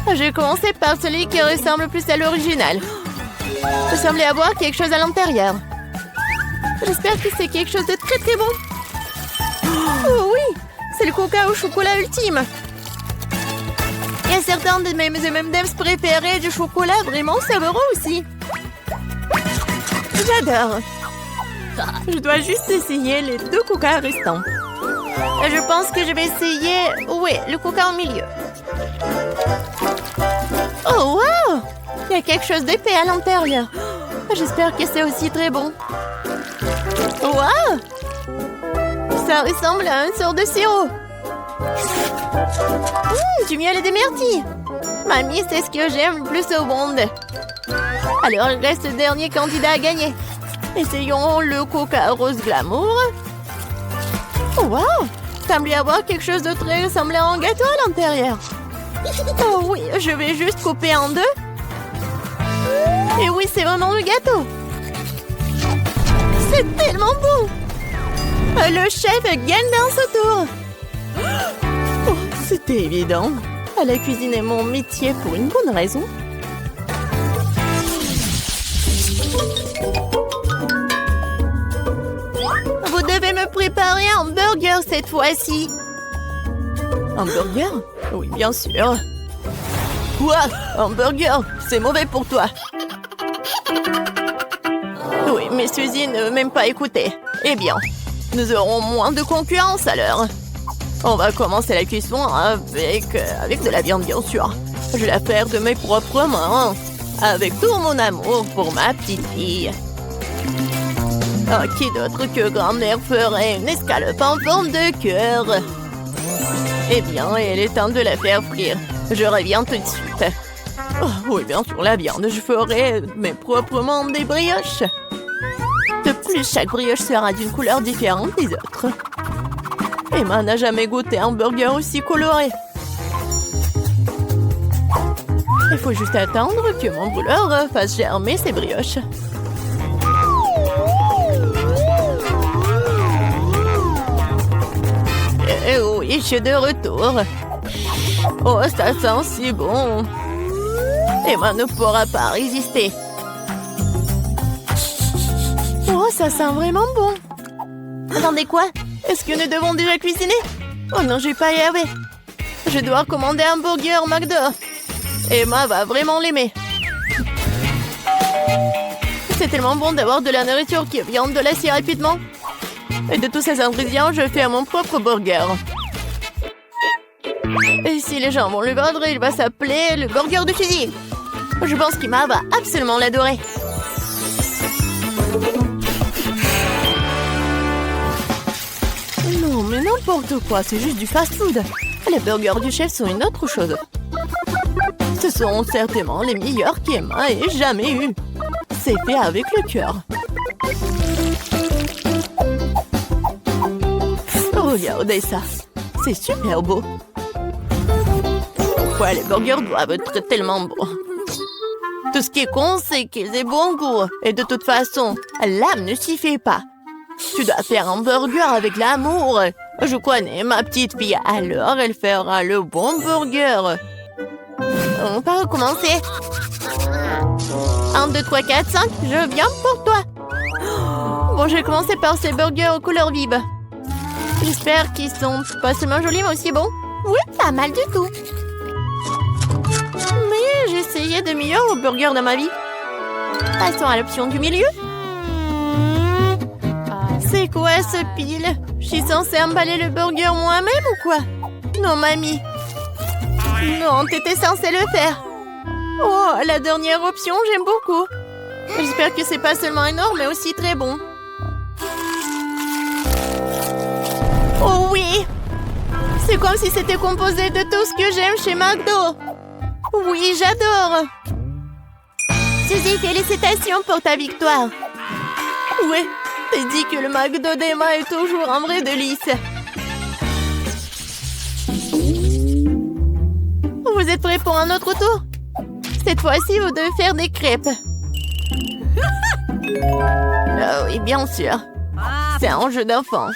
Speaker 2: Je vais commencer par celui qui ressemble plus à l'original. Il semblait avoir quelque chose à l'intérieur. J'espère que c'est quelque chose de très très bon. Oh oui, c'est le coca au chocolat ultime. Il y a certains de mes M&M's préférés du chocolat vraiment savoureux aussi. J'adore. Je dois juste essayer les deux coca restants. Je pense que je vais essayer... Oui, le coca au milieu. Oh, wow! Il y a quelque chose d'épais à l'intérieur. J'espère que c'est aussi très bon. Wow! Ça ressemble à une sorte de sirop. Du miel et des myrtilles. Mamie, c'est ce que j'aime le plus au monde. Alors, il reste le dernier candidat à gagner. Essayons le coca rose glamour. Oh, wow! Semble y avoir quelque chose de très ressemblant à un gâteau à l'intérieur. Oh oui, je vais juste couper en deux. Et oui, c'est vraiment le gâteau. C'est tellement bon. Le chef gagne dans ce tour. Oh, c'était évident. La cuisine est mon métier pour une bonne raison. Vous devez me cette fois-ci? Un burger? Oui, bien sûr. Quoi? Un burger? C'est mauvais pour toi. Oui, mais Suzy ne m'aime pas écouter. Eh bien, nous aurons moins de concurrence alors. On va commencer la cuisson avec de la viande, bien sûr. Je vais la faire de mes propres mains, avec tout mon amour pour ma petite fille. Qui d'autre que grand-mère ferait une escalope en forme de cœur? Eh bien, il est temps de la faire frire. Je reviens tout de suite. Oh, oui, bien sûr, la viande. Je ferai mes propres mains des brioches. De plus, chaque brioche sera d'une couleur différente des autres. Emma n'a jamais goûté un burger aussi coloré. Il faut juste attendre que mon brûleur fasse germer ses brioches. Et oui, je suis de retour. Oh, ça sent si bon. Emma ne pourra pas résister. Oh, ça sent vraiment bon. Attendez, quoi? Est-ce que nous devons déjà cuisiner? Oh non, je vais pas y arriver. Je dois commander un burger au McDo. Emma va vraiment l'aimer. C'est tellement bon d'avoir de la nourriture qui vient de là si rapidement. Et de tous ces ingrédients, je fais mon propre burger. Et si les gens vont le vendre, il va s'appeler le burger de Suzy. Je pense qu'Emma va absolument l'adorer. Non, mais n'importe quoi, c'est juste du fast-food. Les burgers du chef sont une autre chose. Ce sont certainement les meilleurs qu'Emma ait jamais eu. C'est fait avec le cœur. Regardez ça. C'est super beau. Pourquoi les burgers doivent être tellement bons? Tout ce qui est con, c'est qu'ils aient bon goût. Et de toute façon, l'âme ne s'y fait pas. Tu dois faire un burger avec l'amour. Je connais ma petite fille, alors elle fera le bon burger. On peut recommencer. 1, 2, 3, 4, 5, je viens pour toi. Bon, je vais commencer par ces burgers aux couleurs vives. J'espère qu'ils sont pas seulement jolis, mais aussi bons. Oui, pas mal du tout. Mais j'ai essayé de meilleurs burgers dans ma vie. Passons à l'option du milieu. C'est quoi ce pile? Je suis censée emballer le burger moi-même ou quoi? Non, mamie. Non, t'étais censée le faire. Oh, la dernière option, j'aime beaucoup. J'espère que c'est pas seulement énorme, mais aussi très bon. Oh oui! C'est comme si c'était composé de tout ce que j'aime chez McDo. Oui, j'adore. Suzy, félicitations pour ta victoire. Oui, t'as dit que le McDo d'Emma est toujours un vrai délice. Vous êtes prêts pour un autre tour? Cette fois-ci, vous devez faire des crêpes. Ah oui, bien sûr. C'est un jeu d'enfant.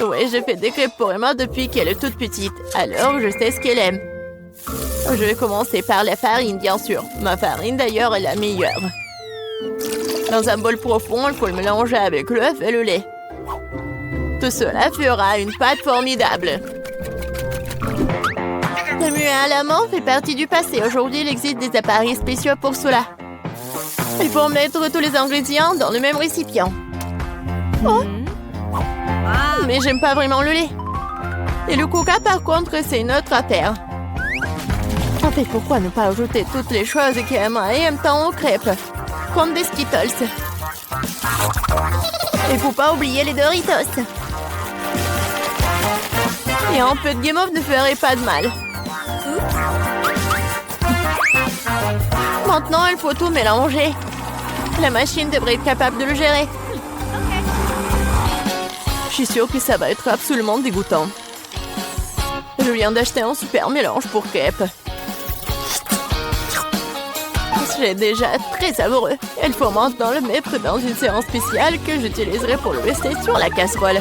Speaker 2: Oui, je fais des crêpes pour Emma depuis qu'elle est toute petite. Alors, je sais ce qu'elle aime. Je vais commencer par la farine, bien sûr. Ma farine, d'ailleurs, est la meilleure. Dans un bol profond, il faut le mélanger avec l'œuf et le lait. Tout cela fera une pâte formidable. Le muet à la main fait partie du passé. Aujourd'hui, il existe des appareils spéciaux pour cela. Il faut mettre tous les ingrédients dans le même récipient. Oh! Mais j'aime pas vraiment le lait. Et le coca, par contre, c'est une autre affaire. En fait, pourquoi ne pas ajouter toutes les choses qu'Emma aime tant aux crêpes? Comme des Skittles. Et faut pas oublier les Doritos. Et un peu de guimauve ne ferait pas de mal. Maintenant, il faut tout mélanger. La machine devrait être capable de le gérer. Je suis sûre que ça va être absolument dégoûtant. Je viens d'acheter un super mélange pour crêpes. C'est déjà très savoureux. Il faut maintenant le mettre dans une séance spéciale que j'utiliserai pour le rester sur la casserole.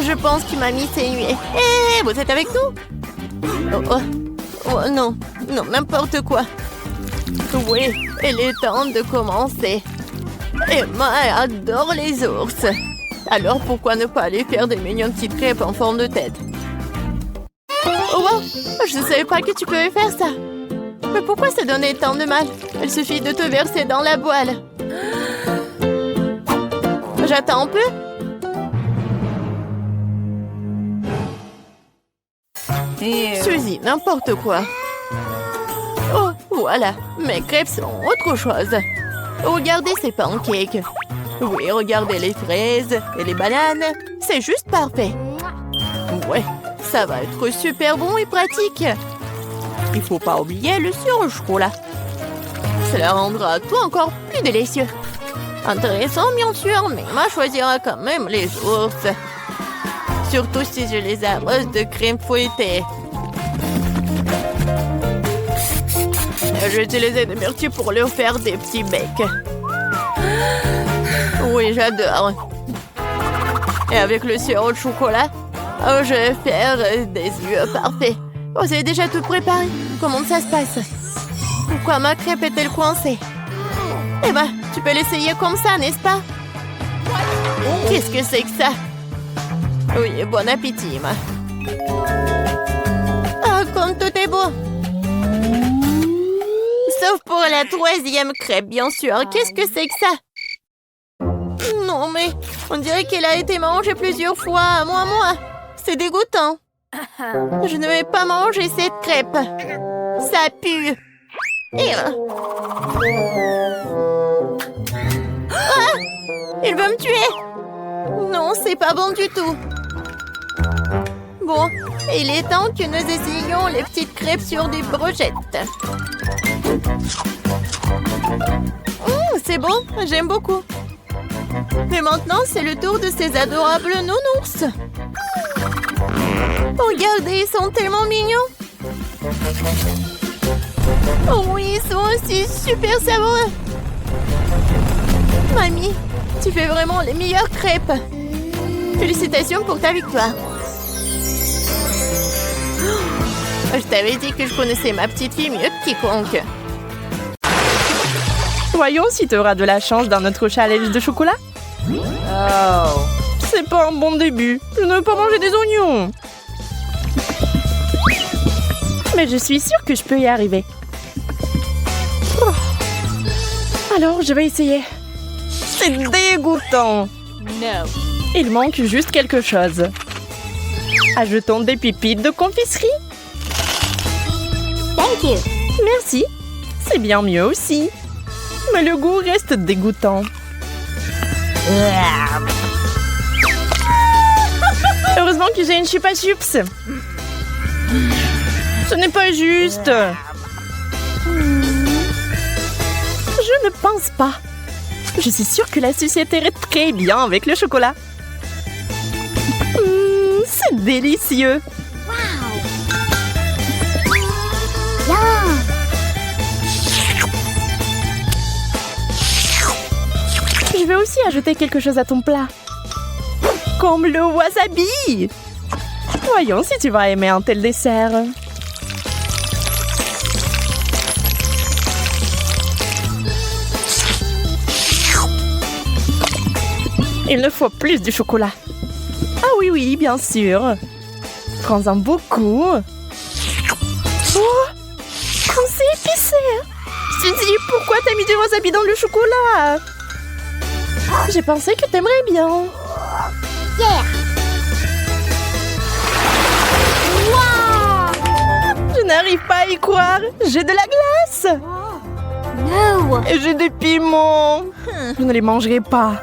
Speaker 2: Je pense que mamie s'est nuée. Hé, vous êtes avec nous? Oh, oh. Oh non, non, n'importe quoi. Oui, il est temps de commencer. Emma adore les ours. Alors pourquoi ne pas aller faire des mignonnes petites crêpes en forme de tête? Oh wow, je ne savais pas que tu pouvais faire ça. Mais pourquoi ça donnait tant de mal? Il suffit de te verser dans la poêle. J'attends un peu. Suzy, n'importe quoi. Oh, voilà, mes crêpes sont autre chose. Regardez ces pancakes. Oui, regardez les fraises et les bananes. C'est juste parfait. Ouais, ça va être super bon et pratique. Il faut pas oublier le sirop au chocolat. Cela rendra tout encore plus délicieux. Intéressant, bien sûr, mais Emma choisira quand même les ours. Surtout si je les arrose de crème fouettée. J'ai utilisé des myrtilles pour leur faire des petits becs. Oui, j'adore. Et avec le sirop de chocolat, je vais faire des yeux parfaits. Vous avez déjà tout préparé? Comment ça se passe? Pourquoi ma crêpe est-elle coincée? Eh ben, tu peux l'essayer comme ça, n'est-ce pas? Qu'est-ce que c'est que ça? Oui, bon appétit, Emma. Ah, comme tout est beau. Sauf pour la 3e crêpe, bien sûr. Qu'est-ce que c'est que ça? Non, mais on dirait qu'elle a été mangée plusieurs fois, moi. C'est dégoûtant. Je ne vais pas manger cette crêpe. Ça pue. Ah! Il veut me tuer. Non, c'est pas bon du tout. Bon, il est temps que nous essayions les petites crêpes sur des brochettes. C'est bon, j'aime beaucoup. Mais maintenant, c'est le tour de ces adorables nounours. Regardez, ils sont tellement mignons. Oh oui, ils sont aussi super savoureux. Mamie, tu fais vraiment les meilleures crêpes. Félicitations pour ta victoire. Je t'avais dit que je connaissais ma petite fille mieux que quiconque.
Speaker 3: Voyons si tu auras de la chance dans notre challenge de chocolat. Oh, c'est pas un bon début. Je ne veux pas manger des oignons. Mais je suis sûre que je peux y arriver. Oh. Alors, je vais essayer. C'est dégoûtant.
Speaker 2: Non.
Speaker 3: Il manque juste quelque chose. Ajoutons des pépites de confiserie.
Speaker 2: Thank you.
Speaker 3: Merci. C'est bien mieux aussi. Mais le goût reste dégoûtant. Heureusement que j'ai une chupa chups. Ce n'est pas juste. Je ne pense pas. Je suis sûre que la société irait très bien avec le chocolat. C'est délicieux. Je vais aussi ajouter quelque chose à ton plat. Comme le wasabi. Voyons si tu vas aimer un tel dessert. Il ne faut plus du chocolat. Ah oui, bien sûr. Prends-en beaucoup. Oh, quand c'est épicé. Suzy, pourquoi t'as mis du wasabi dans le chocolat? J'ai pensé que t'aimerais bien.
Speaker 2: Yeah. Wow.
Speaker 3: Je n'arrive pas à y croire. J'ai de la glace.
Speaker 2: No.
Speaker 3: Et j'ai des piments. Je ne les mangerai pas.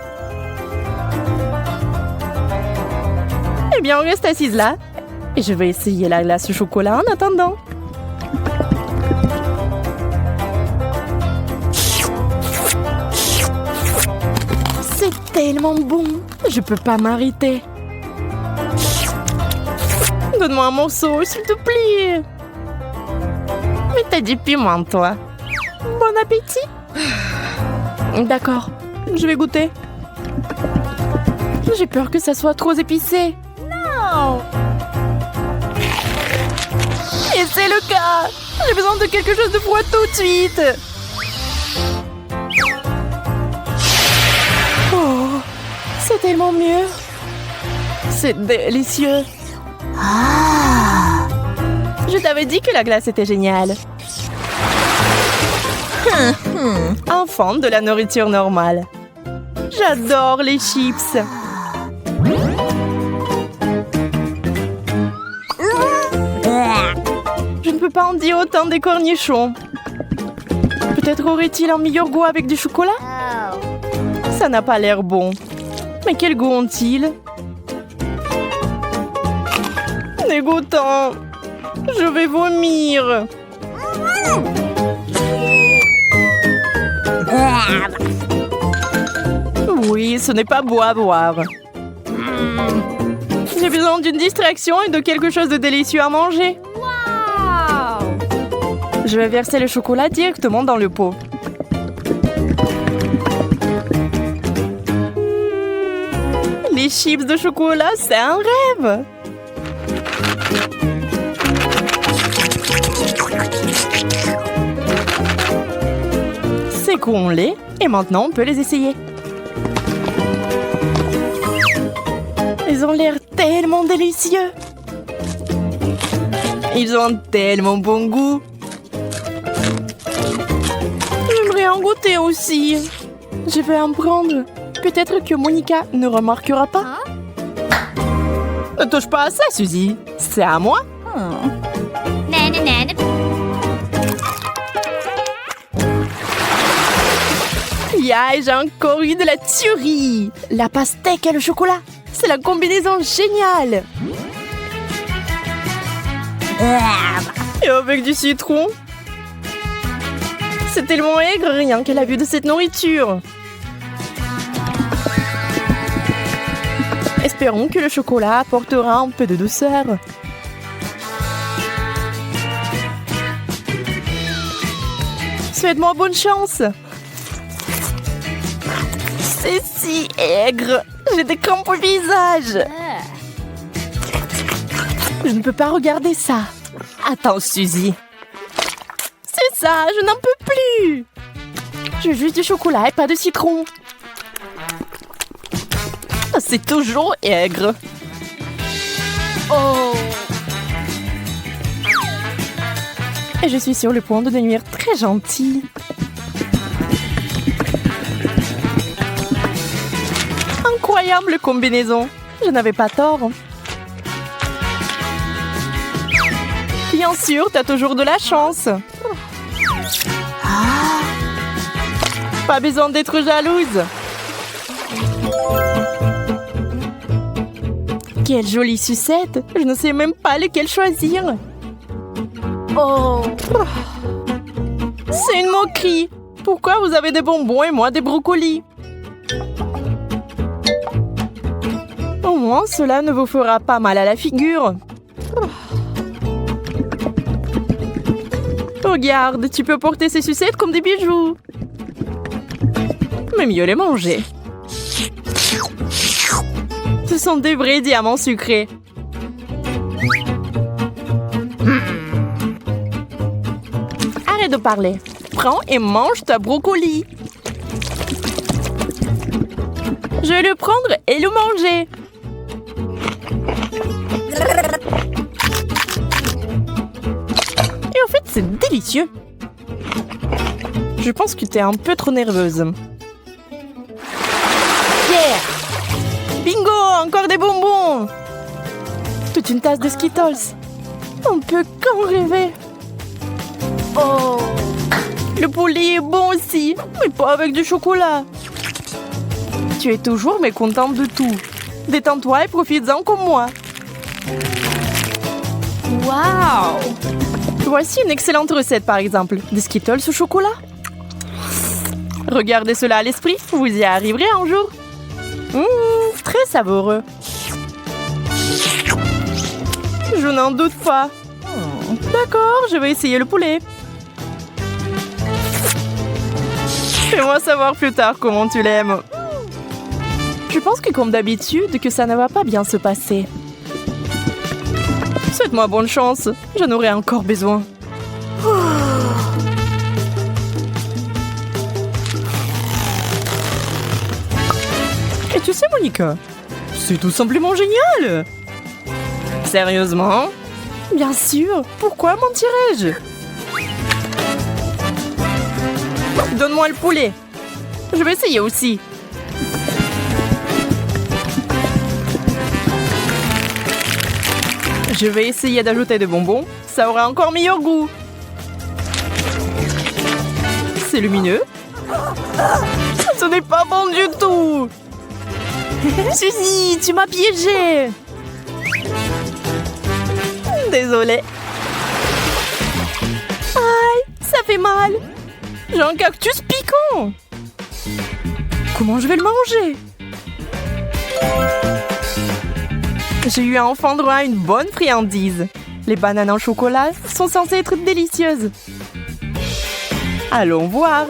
Speaker 3: Eh bien, on reste assise là. Et je vais essayer la glace au chocolat en attendant. C'est tellement bon. Je peux pas m'arrêter. Donne-moi un morceau, s'il te plaît. Mais t'as du piment, toi. Bon appétit. D'accord, je vais goûter. J'ai peur que ça soit trop épicé. Non. Et c'est le cas. J'ai besoin de quelque chose de froid tout de suite. Oh, c'est tellement mieux. C'est délicieux. Je t'avais dit que la glace était géniale. Enfant de la nourriture normale. J'adore les chips. Je ne peux pas en dire autant des cornichons. Peut-être aurait-il un meilleur goût avec du chocolat? Ça n'a pas l'air bon. Mais quel goût ont-ils? Dégoûtant. Je vais vomir. Oui, ce n'est pas beau à boire. J'ai besoin d'une distraction et de quelque chose de délicieux à manger. Je vais verser le chocolat directement dans le pot. Les chips de chocolat, c'est un rêve. Secouons-les et maintenant on peut les essayer. Ils ont l'air tellement délicieux. Ils ont tellement bon goût. J'aimerais en goûter aussi. Je vais en prendre. Peut-être que Monica ne remarquera pas. Ne touche pas à ça, Suzy. C'est à moi. Yeah, j'ai encore eu de la tuerie. La pastèque et le chocolat. C'est la combinaison géniale. Et avec du citron. C'est tellement aigre rien qu'à la vue de cette nourriture. Espérons que le chocolat apportera un peu de douceur. Souhaite-moi bonne chance. C'est si aigre. J'ai des crampes au visage. Je ne peux pas regarder ça. Attends, Suzy. C'est ça, je n'en peux plus. Je veux juste du chocolat et pas de citron. C'est toujours aigre. Oh. Et je suis sur le point de devenir très gentille. Incroyable combinaison. Je n'avais pas tort. Bien sûr, t'as toujours de la chance. Pas besoin d'être jalouse. Quelle jolie sucette. Je ne sais même pas lequel choisir. Oh. C'est une moquerie. Pourquoi vous avez des bonbons et moi des brocolis? Au moins, cela ne vous fera pas mal à la figure. Regarde, tu peux porter ces sucettes comme des bijoux. Mais mieux les manger. Ce sont des vrais diamants sucrés. Arrête de parler. Prends et mange ta brocoli. Je vais le prendre et le manger. Et en fait, c'est délicieux. Je pense que tu es un peu trop nerveuse. Yeah! Bingo! Encore des bonbons! Toute une tasse de Skittles. On peut qu'en rêver. Oh! Le poulet est bon aussi, mais pas avec du chocolat. Tu es toujours mécontente de tout. Détends-toi et profites-en comme moi. Waouh! Voici une excellente recette, par exemple. Des Skittles au chocolat. Regardez cela à l'esprit, vous y arriverez un jour. Très savoureux. Je n'en doute pas. D'accord, je vais essayer le poulet. Fais-moi savoir plus tard comment tu l'aimes. Je pense que comme d'habitude, que ça ne va pas bien se passer. Souhaite-moi bonne chance, j'en aurai encore besoin. Tu sais, Monica, c'est tout simplement génial. Sérieusement? Bien sûr, pourquoi mentirais-je? Donne-moi le poulet. Je vais essayer aussi. Je vais essayer d'ajouter des bonbons. Ça aura encore meilleur goût. C'est lumineux. Ce n'est pas bon du tout. Suzy, tu m'as piégé. Désolée. Aïe, ça fait mal. J'ai un cactus piquant. Comment je vais le manger? J'ai eu enfin droit à une bonne friandise. Les bananes en chocolat sont censées être délicieuses. Allons voir.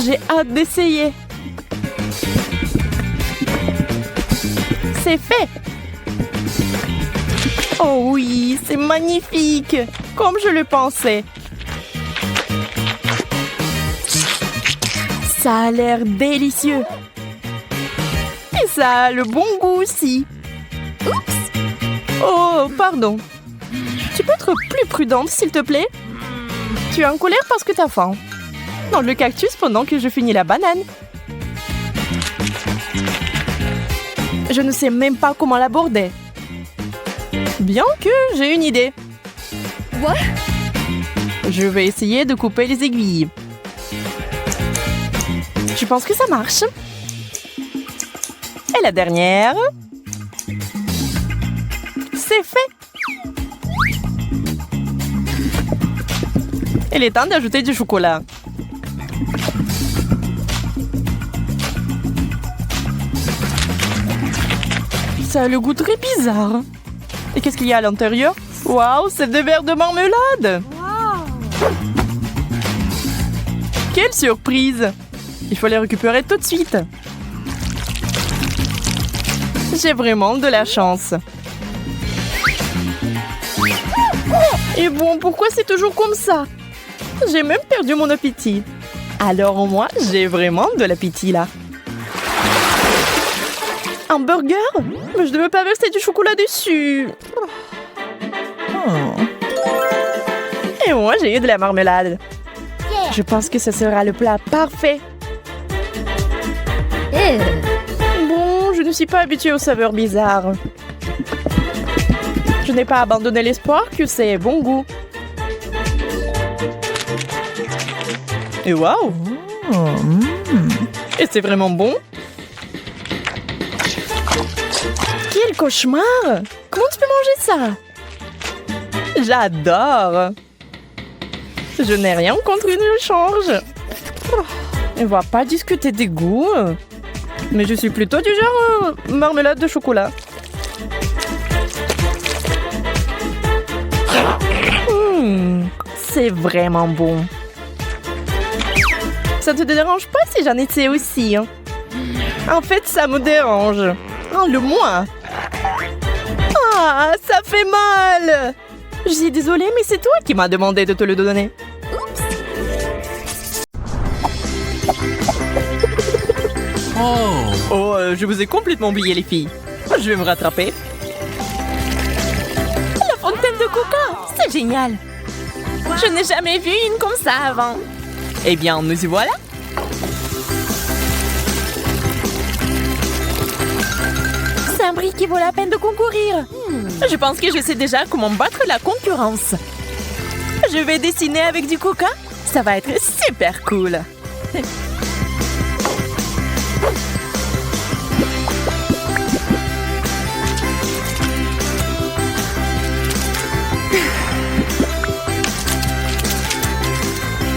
Speaker 3: J'ai hâte d'essayer. C'est fait. Oh oui, c'est magnifique. Comme je le pensais. Ça a l'air délicieux. Et ça a le bon goût aussi. Oups. Oh, pardon. Tu peux être plus prudente, s'il te plaît? Tu es en colère parce que t'as faim. Dans le cactus pendant que je finis la banane. Je ne sais même pas comment l'aborder. Bien que j'ai une idée.
Speaker 2: What?
Speaker 3: Je vais essayer de couper les aiguilles. Je pense que ça marche. Et la dernière. C'est fait. Il est temps d'ajouter du chocolat. Ça a le goût très bizarre. Et qu'est-ce qu'il y a à l'intérieur? Waouh, c'est des verres de marmelade! Wow. Quelle surprise! Il faut les récupérer tout de suite. J'ai vraiment de la chance. Et bon, pourquoi c'est toujours comme ça? J'ai même perdu mon appétit. Alors moi, j'ai vraiment de l'appétit là. Un burger? Mais je ne veux pas verser du chocolat dessus. Et moi, j'ai eu de la marmelade. Je pense que ce sera le plat parfait. Bon, je ne suis pas habituée aux saveurs bizarres. Je n'ai pas abandonné l'espoir que c'est bon goût. Et waouh! Et c'est vraiment bon? Quel cauchemar! Comment tu peux manger ça? J'adore! Je n'ai rien contre une change. On va pas discuter des goûts. Mais je suis plutôt du genre marmelade de chocolat. C'est vraiment bon. Ça te dérange pas si j'en étais aussi, hein? En fait, ça me dérange. Le-moi. Ah, ça fait mal. Je suis désolée, mais c'est toi qui m'as demandé de te le donner. Oh, je vous ai complètement oublié, les filles. Je vais me rattraper. La fontaine de coca, c'est génial. Je n'ai jamais vu une comme ça avant. Eh bien, nous y voilà. C'est un prix qui vaut la peine de concourir. Je pense que je sais déjà comment battre la concurrence. Je vais dessiner avec du coca. Ça va être super cool.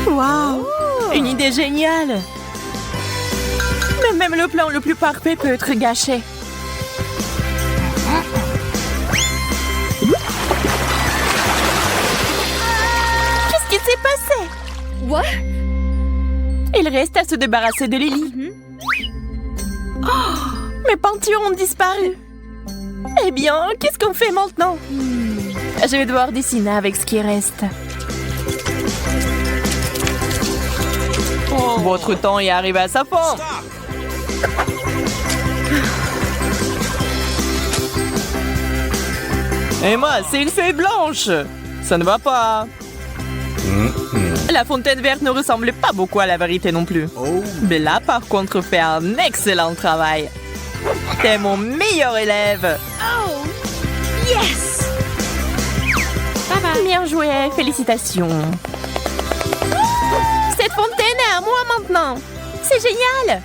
Speaker 3: Waouh! Une idée géniale! Mais même le plan le plus parfait peut être gâché. Qu'est-ce qui s'est passé?
Speaker 2: What?
Speaker 3: Il reste à se débarrasser de Lily. Oh, mes peintures ont disparu. Eh bien, qu'est-ce qu'on fait maintenant? Je vais devoir dessiner avec ce qui reste. Oh, Votre temps est arrivé à sa fin. Emma, c'est une feuille blanche. Ça ne va pas. La fontaine verte ne ressemble pas beaucoup à la vérité non plus. Bella, par contre, fait un excellent travail. T'es mon meilleur élève.
Speaker 2: Oh! Yes! Bien joué, félicitations. Cette fontaine est à moi maintenant. C'est génial.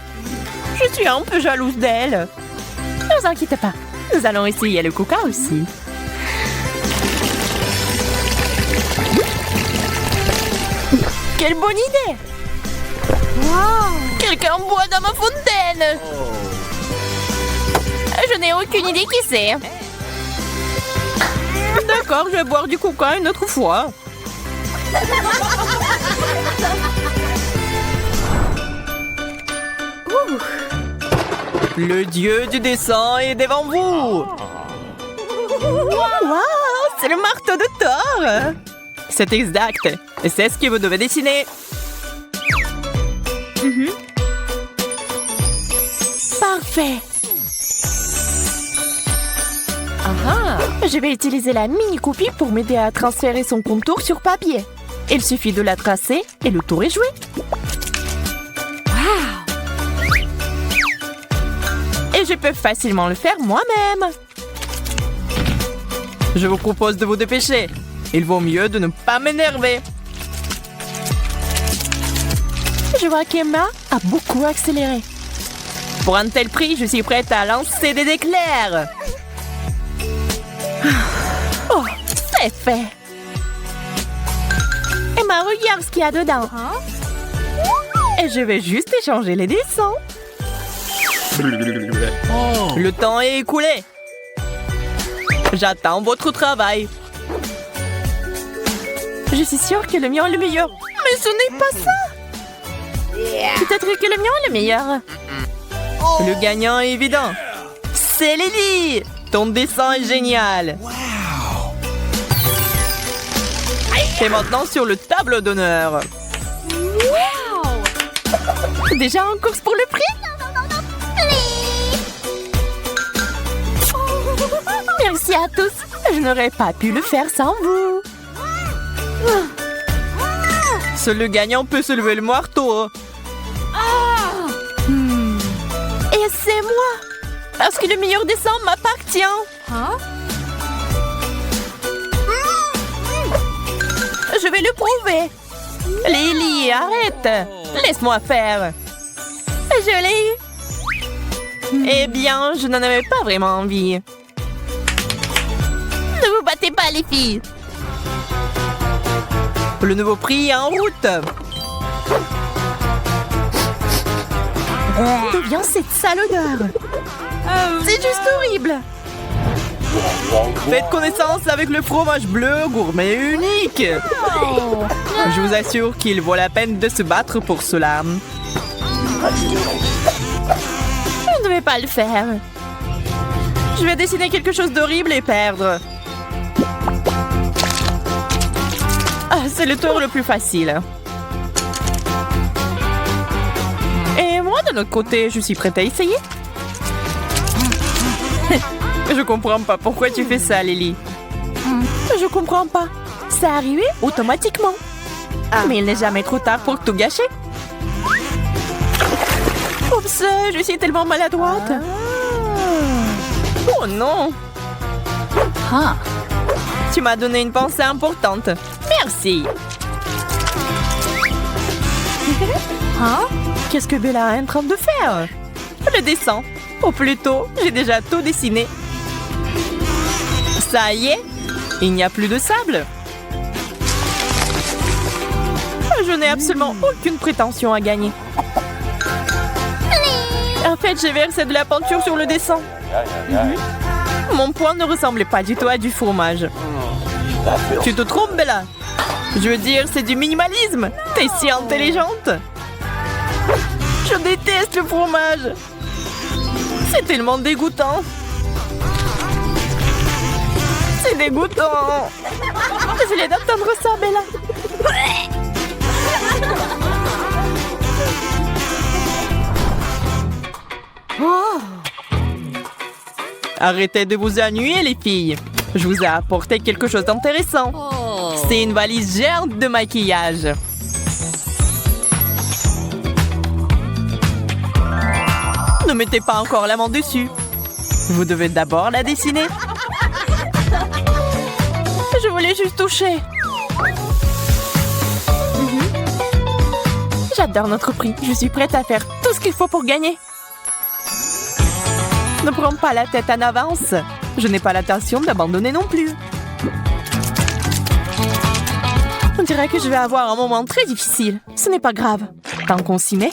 Speaker 3: Je suis un peu jalouse d'elle.
Speaker 2: Ne vous inquiétez pas.
Speaker 3: Nous allons essayer le coca aussi.
Speaker 2: Quelle bonne idée! Wow! Quelqu'un boit dans ma fontaine! Je n'ai aucune idée qui c'est.
Speaker 3: D'accord, je vais boire du coca une autre fois. Le dieu du dessin est devant vous. Wow, c'est le marteau de Thor. C'est exact. Et c'est ce que vous devez dessiner.
Speaker 2: Parfait. Je vais utiliser la mini-copie pour m'aider à transférer son contour sur papier. Il suffit de la tracer et le tour est joué. Wow!
Speaker 3: Et je peux facilement le faire moi-même. Je vous propose de vous dépêcher. Il vaut mieux de ne pas m'énerver.
Speaker 2: Je vois qu'Emma a beaucoup accéléré.
Speaker 3: Pour un tel prix, je suis prête à lancer des éclairs.
Speaker 2: Oh, c'est fait. Emma, regarde ce qu'il y a dedans.
Speaker 3: Et je vais juste échanger les dessins. Le temps est écoulé. J'attends votre travail.
Speaker 2: Je suis sûre que le mien est le meilleur. Mais ce n'est pas ça. Peut-être que le mien est le meilleur.
Speaker 3: Le gagnant est évident. C'est Lily. Ton dessin est génial. Et maintenant sur le tableau d'honneur.
Speaker 2: Déjà en course pour le prix? Merci à tous. Je n'aurais pas pu le faire sans vous.
Speaker 3: Seul le gagnant peut se lever le marteau.
Speaker 2: Et c'est moi. Parce que le meilleur dessin m'appartient. Je vais le prouver.
Speaker 3: Lily, arrête. Laisse-moi faire.
Speaker 2: Je l'ai eu.
Speaker 3: Eh bien, je n'en avais pas vraiment envie.
Speaker 2: Ne vous battez pas, les filles.
Speaker 3: Le nouveau prix est en route.
Speaker 2: D'où vient cette sale odeur? C'est juste horrible.
Speaker 3: Faites connaissance avec le fromage bleu gourmet unique. Je vous assure qu'il vaut la peine de se battre pour cela.
Speaker 2: Je ne devais pas le faire.
Speaker 3: Je vais dessiner quelque chose d'horrible et perdre. C'est le tour le plus facile. Et moi, de l'autre côté, je suis prête à essayer. Je comprends pas pourquoi tu fais ça, Lily.
Speaker 2: Je comprends pas. Ça arrivé automatiquement.
Speaker 3: Mais il n'est jamais trop tard pour tout gâcher.
Speaker 2: Oups, je suis tellement maladroite.
Speaker 3: Oh non. Tu m'as donné une pensée importante. Merci. Qu'est-ce que Bella est en train de faire? Le dessin. Ou plutôt, j'ai déjà tout dessiné. Ça y est, il n'y a plus de sable. Je n'ai absolument aucune prétention à gagner. En fait, j'ai versé de la peinture sur le dessin. Mon point ne ressemblait pas du tout à du fromage. Tu te trompes, Bella. Je veux dire, c'est du minimalisme. T'es si intelligente. Je déteste le fromage. C'est tellement dégoûtant. C'est dégoûtant.
Speaker 2: Désolée d'entendre ça, Bella.
Speaker 3: Arrêtez de vous ennuyer, les filles. Je vous ai apporté quelque chose d'intéressant. C'est une valise géante de maquillage. Ne mettez pas encore la main dessus. Vous devez d'abord la dessiner. Je voulais juste toucher. J'adore notre prix. Je suis prête à faire tout ce qu'il faut pour gagner. Ne prends pas la tête en avance. Je n'ai pas l'intention d'abandonner non plus. On dirait que je vais avoir un moment très difficile. Ce n'est pas grave. Tant qu'on s'y met.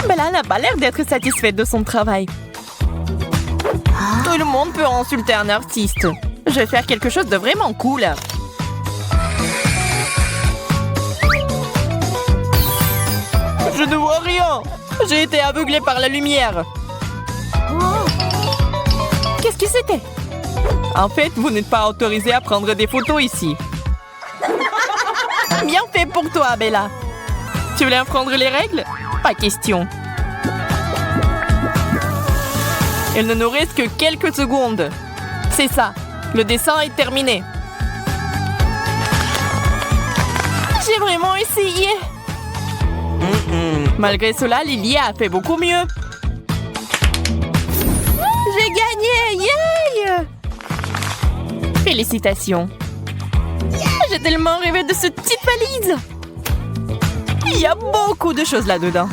Speaker 3: Bella n'a pas l'air d'être satisfaite de son travail. Tout le monde peut insulter un artiste. Je vais faire quelque chose de vraiment cool. Je ne vois rien. J'ai été aveuglée par la lumière. Qu'est-ce que c'était? En fait, vous n'êtes pas autorisé à prendre des photos ici. Bien fait pour toi, Bella. Tu voulais apprendre les règles? Pas question. Il ne nous reste que quelques secondes. C'est ça. Le dessin est terminé. J'ai vraiment essayé. Malgré cela, Lily a fait beaucoup mieux. J'ai gagné! Yay! Félicitations. J'ai tellement rêvé de cette petite valise. Il y a beaucoup de choses là-dedans.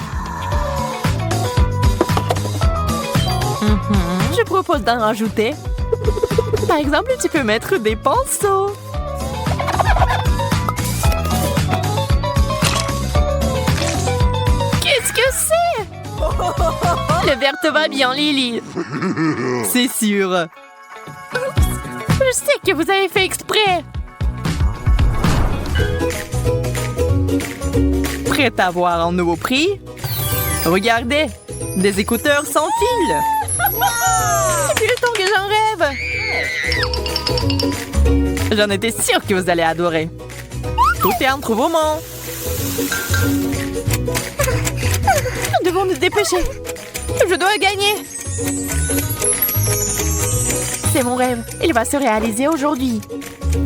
Speaker 3: Je propose d'en rajouter. Par exemple, tu peux mettre des pinceaux. Qu'est-ce que c'est? Le vert te va bien, Lily. C'est sûr. Je sais que vous avez fait exprès. Prête à avoir un nouveau prix? Regardez, des écouteurs sans fil. Depuis le temps que j'en rêve. J'en étais sûre que vous allez adorer. Tout est entre vos mains. Nous devons nous dépêcher. Je dois gagner. C'est mon rêve. Il va se réaliser aujourd'hui.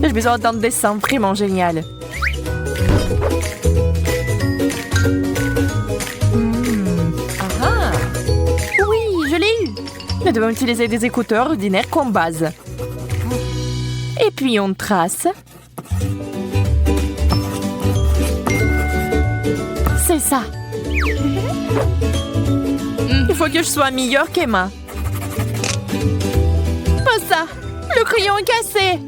Speaker 3: J'ai besoin d'un dessin vraiment génial. Oui, je l'ai eu. Nous devons utiliser des écouteurs ordinaires comme base. Et puis on trace. C'est ça. Il faut que je sois meilleure qu'Emma. Pas ça. Le crayon est cassé.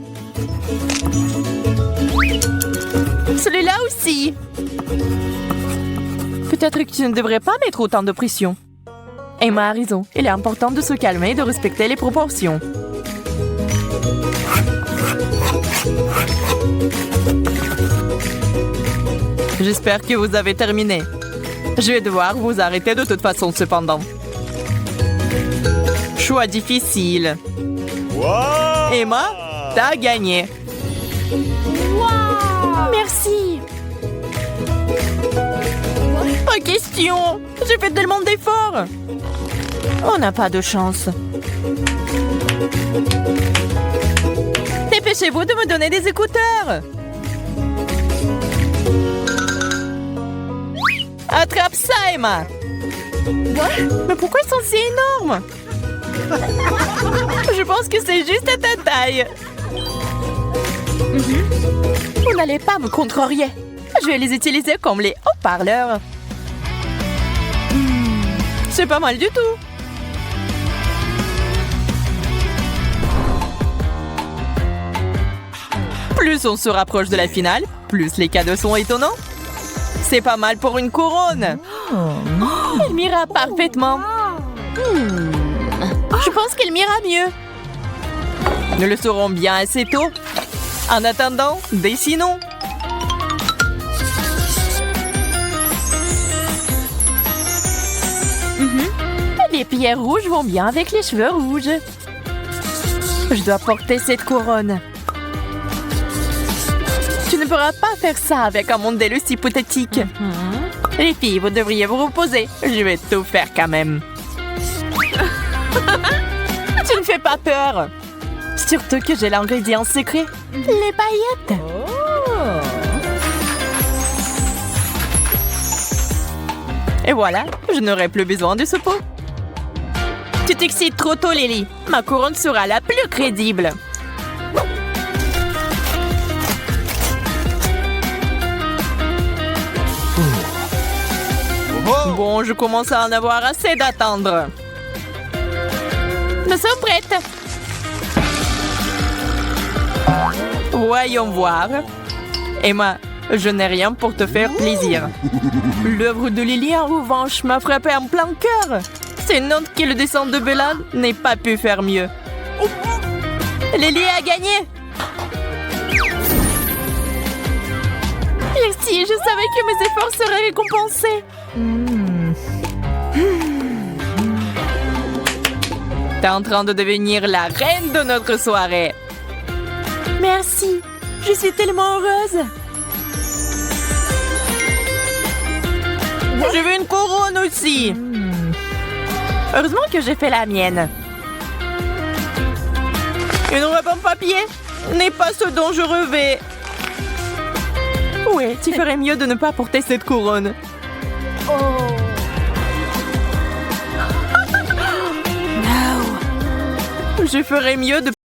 Speaker 3: Celui-là aussi. Peut-être que tu ne devrais pas mettre autant de pression. Emma a raison. Il est important de se calmer et de respecter les proportions. J'espère que vous avez terminé. Je vais devoir vous arrêter de toute façon cependant. Choix difficile.
Speaker 4: Wow!
Speaker 3: Emma, t'as gagné. Merci. Pas question. J'ai fait tellement d'efforts. On n'a pas de chance. Dépêchez-vous de me donner des écouteurs. Attrape ça, Emma. Mais pourquoi ils sont si énormes? Je pense que c'est juste à ta taille. Vous n'allez pas me contrarier. Je vais les utiliser comme les haut-parleurs. C'est pas mal du tout. Plus on se rapproche de la finale, plus les cadeaux sont étonnants. C'est pas mal pour une couronne. Elle m'ira parfaitement. Je pense qu'elle m'ira mieux. Nous le saurons bien assez tôt. En attendant, dessinons. Les pierres rouges vont bien avec les cheveux rouges. Je dois porter cette couronne. Tu ne pourras pas faire ça avec un monde aussi hypothétique. Les filles, vous devriez vous reposer. Je vais tout faire quand même. Tu ne fais pas peur. Surtout que j'ai l'ingrédient secret. Les paillettes. Et voilà, je n'aurai plus besoin de ce pot. Tu t'excites trop tôt, Lily. Ma couronne sera la plus crédible. Bon, je commence à en avoir assez d'attendre. Nous sommes prêtes. Voyons voir. Emma, je n'ai rien pour te faire plaisir. L'œuvre de Lily, en revanche, m'a frappé en plein cœur. C'est une honte que le dessin de Bella n'ait pas pu faire mieux. Lily a gagné. Merci, je savais que mes efforts seraient récompensés. T'es en train de devenir la reine de notre soirée. Merci, je suis tellement heureuse. Je veux une couronne aussi. Heureusement que j'ai fait la mienne. Une robe en papier n'est pas ce dont je rêvais. Ouais, tu ferais mieux de ne pas porter cette couronne. Je ferais mieux de